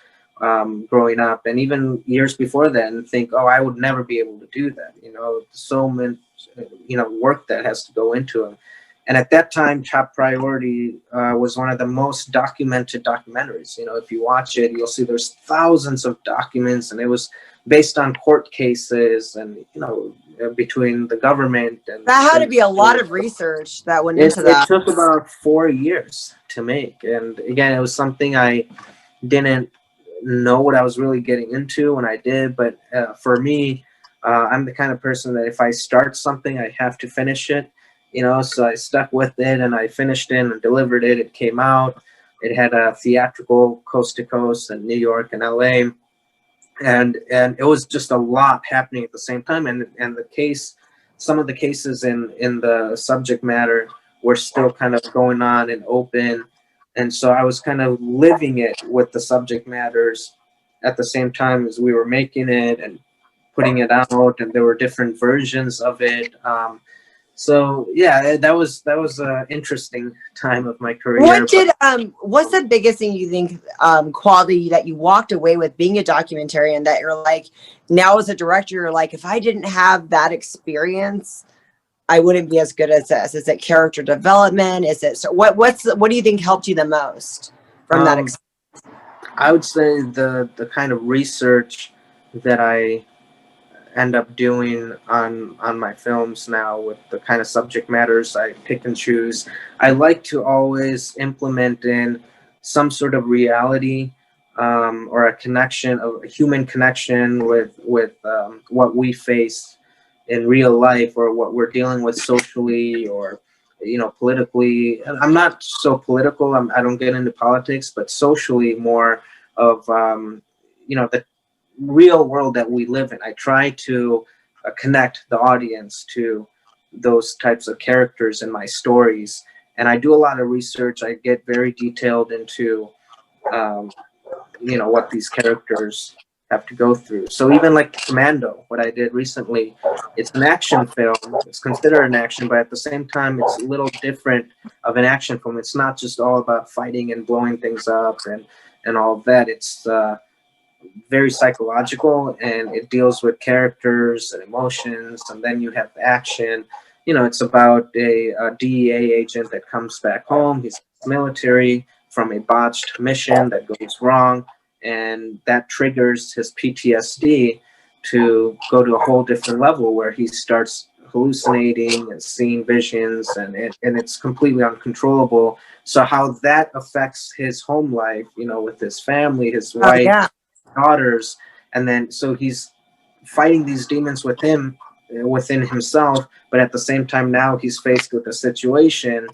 growing up, and even years before that, and think, oh, I would never be able to do that. So much, work that has to go into them. And at that time, Top Priority was one of the most documented documentaries. You know, if you watch it, you'll see there's thousands of documents, and it was based on court cases and, you know, between the government and That had to be a lot of research that went into it that. took about 4 years to make. And again, it was something I didn't know what I was really getting into when I did. But for me, I'm the kind of person that if I start something, I have to finish it. You know, so I stuck with it and I finished it and delivered it. It came out. It had a theatrical coast to coast in New York and LA. And it was just a lot happening at the same time. And the case, some of the cases in the subject matter were still kind of going on and open. And so I was kind of living it with the subject matters at the same time as we were making it and putting it out, and there were different versions of it. So yeah, that was an interesting time of my career. What did what's the biggest thing you think quality that you walked away with being a documentarian that you're like, now as a director, you're like, if I didn't have that experience, I wouldn't be as good as this? Is it character development? Is it, so what do you think helped you the most from that experience? I would say the kind of research that I end up doing on my films now, with the kind of subject matters I pick and choose. I like to always implement in some sort of reality, or a connection, a human connection with what we face in real life, or what we're dealing with socially, or, you know, politically. And I'm not so political. I don't get into politics, but socially more of, you know, the real world that we live in. I try to connect the audience to those types of characters in my stories, and I do a lot of research. I get very detailed into, you know, what these characters have to go through. So even like Commando, what I did recently, it's an action film. It's considered an action, but at the same time, it's a little different of an action film. It's not just all about fighting and blowing things up and all of that. It's very psychological, and it deals with characters and emotions, and then you have action. You know, it's about a DEA agent that comes back home. He's military from a botched mission that goes wrong, and that triggers his PTSD to go to a whole different level where he starts hallucinating and seeing visions, and it's completely uncontrollable. So how that affects his home life, you know, with his family, his wife, Yeah. daughters, and then so he's fighting these demons within himself, but at the same time now he's faced with a situation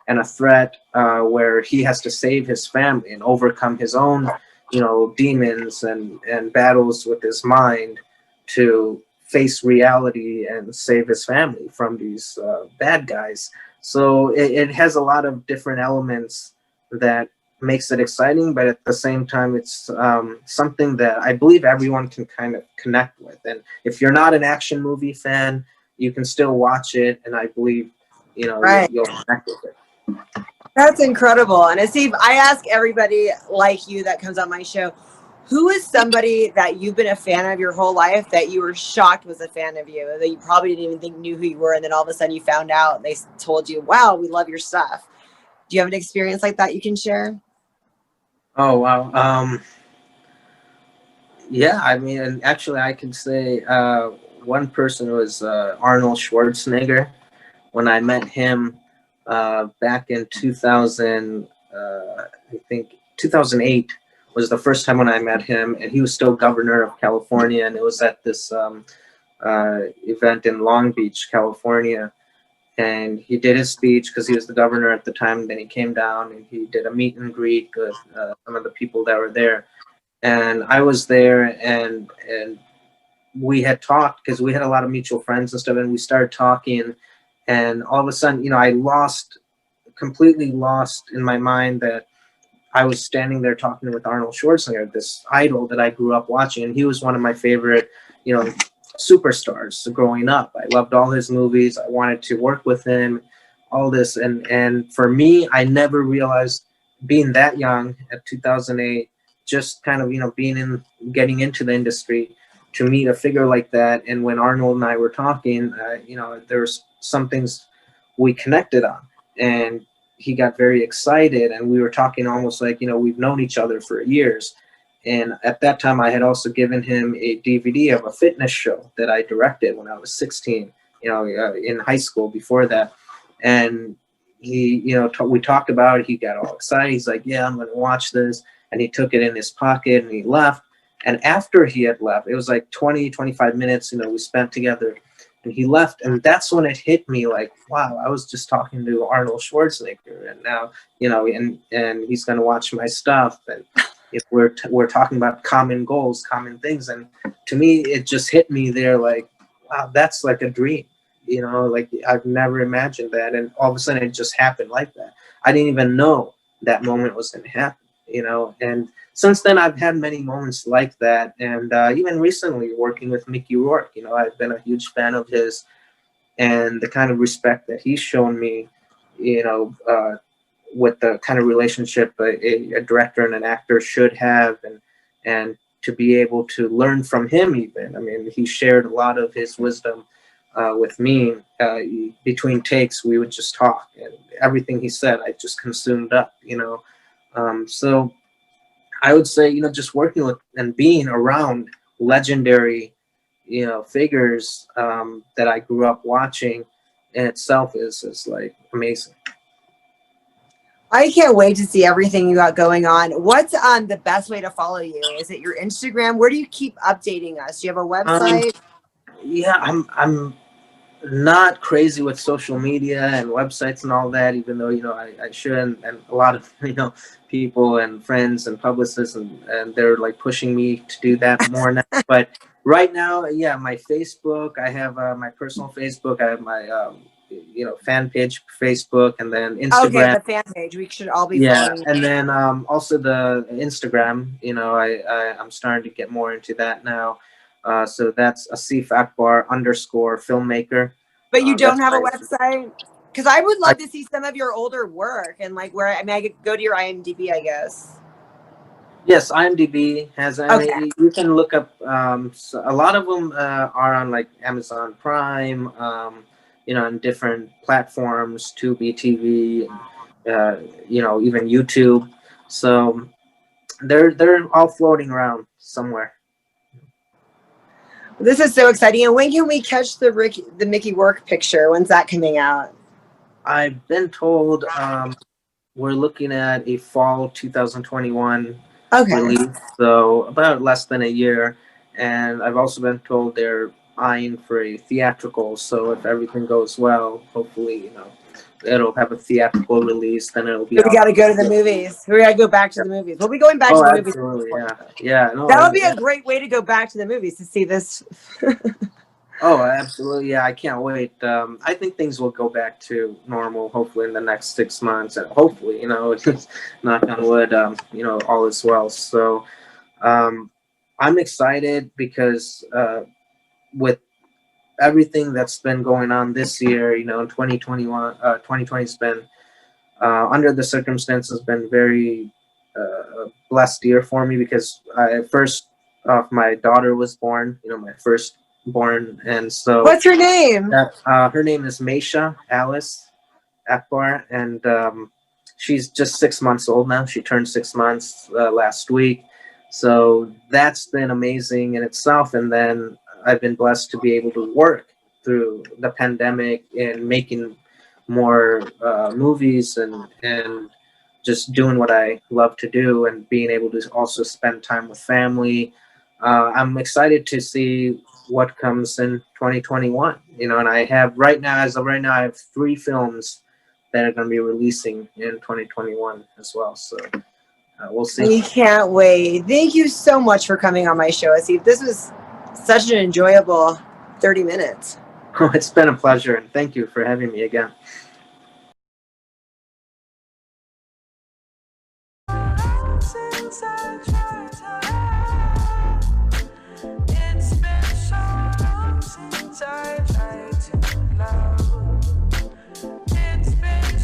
and a threat where he has to save his family and overcome his own, you know, demons and battles with his mind to face reality and save his family from these bad guys. So it has a lot of different elements that makes it exciting, but at the same time, it's something that I believe everyone can kind of connect with. And if you're not an action movie fan, you can still watch it, and I believe, you know, Right. you'll connect with it. That's incredible. And Asif, I ask everybody like you that comes on my show, who is somebody that you've been a fan of your whole life that you were shocked was a fan of you, that you probably didn't even think knew who you were, and then all of a sudden you found out and they told you, wow, we love your stuff? Do you have an experience like that you can share? Oh, wow. Yeah, I mean, and actually I can say one person was Arnold Schwarzenegger. When I met him back in 2000, I think 2008 was the first time when I met him, and he was still governor of California, and it was at this event in Long Beach, California. And he did his speech because he was the governor at the time. And then he came down and he did a meet and greet with some of the people that were there. And I was there, and we had talked because we had a lot of mutual friends and stuff, and we started talking. And all of a sudden, you know, I completely lost in my mind that I was standing there talking with Arnold Schwarzenegger, this idol that I grew up watching. And he was one of my favorite, you know, superstars growing up. I loved all his movies. I wanted to work with him, all this. And for me, I never realized, being that young at 2008, just kind of, you know, getting into the industry, to meet a figure like that. And when Arnold and I were talking, you know, there's some things we connected on. and he got very excited, and we were talking almost like, you know, we've known each other for years. And at that time, I had also given him a DVD of a fitness show that I directed when I was 16, you know, in high school before that. And he, you know, we talked about it. He got all excited. He's like, yeah, I'm going to watch this. And he took it in his pocket and he left. And after he had left, it was like 20, 25 minutes, you know, we spent together. And he left, and that's when it hit me like, wow, I was just talking to Arnold Schwarzenegger, and now, you know, and he's going to watch my stuff. And if we're talking about common goals, common things, and to me, it just hit me there like, wow, that's like a dream, you know, like I've never imagined that, and all of a sudden it just happened like that. I didn't even know that moment was going to happen, you know, and since then I've had many moments like that, and even recently working with Mickey Rourke, you know, I've been a huge fan of his, and the kind of respect that he's shown me, you know, with the kind of relationship a director and an actor should have, and to be able to learn from him even. I mean, he shared a lot of his wisdom with me. Between takes, we would just talk, and everything he said, I just consumed up, you know. So I would say, you know, just working with and being around legendary, you know, figures that I grew up watching in itself is like amazing. I can't wait to see everything you got going on. What's the best way to follow you? Is it your Instagram? Where do you keep updating us? Do you have a website? Yeah, I'm not crazy with social media and websites and all that, even though, you know, I should, and a lot of, you know, people and friends and publicists and they're like pushing me to do that more now. But right now, yeah, my Facebook, I have my personal Facebook, I have my you know, fan page Facebook, and then Okay, Instagram. the fan page. We should all be Yeah, following. and then also the Instagram, you know, I'm starting to get more into that now. So that's Asif Akbar _ filmmaker. But you don't That's have a my, website? Because I would I, love to see some of your older work and like where I mean I could go to your IMDb, I guess. yes, IMDb has. I Okay. mean, you can look up. So a lot of them are on like Amazon Prime, you know, on different platforms, Tubi TV, you know, even YouTube. So they're all floating around somewhere. This is so exciting. And when can we catch the Mickey Rourke picture? When's that coming out? I've been told we're looking at a fall 2021 Okay. release, so about less than a year. And I've also been told they're eyeing for a theatrical. So if everything goes well, hopefully, you know, it'll have a theatrical release. Then it'll be We out got to on. go to the movies. We got to go back to the movies. We'll be going back to Oh, the movies. absolutely, yeah, yeah. No, That'll be yeah. a great way to go back to the movies to see this. Oh, absolutely. Yeah, I can't wait. I think things will go back to normal, hopefully in the next 6 months, and hopefully, you know, just knock on wood, you know, all is well. So, I'm excited because with everything that's been going on this year, you know, in 2021, 2020's been, under the circumstances, been very blessed year for me because first off, my daughter was born, you know, my first born, and so What's her name? her name is Maisha Alice Akbar, and she's just 6 months old now. She turned 6 months last week, so that's been amazing in itself. And then I've been blessed to be able to work through the pandemic and making more movies and just doing what I love to do and being able to also spend time with family. I'm excited to see what comes in 2021, you know, and I have right now, as of right now, I have 3 films that are going to be releasing in 2021 as well. So we'll see. We can't wait. Thank you so much for coming on my show, Asif. This was such an enjoyable 30 minutes. It's been a pleasure, and thank you for having me again. Since I tried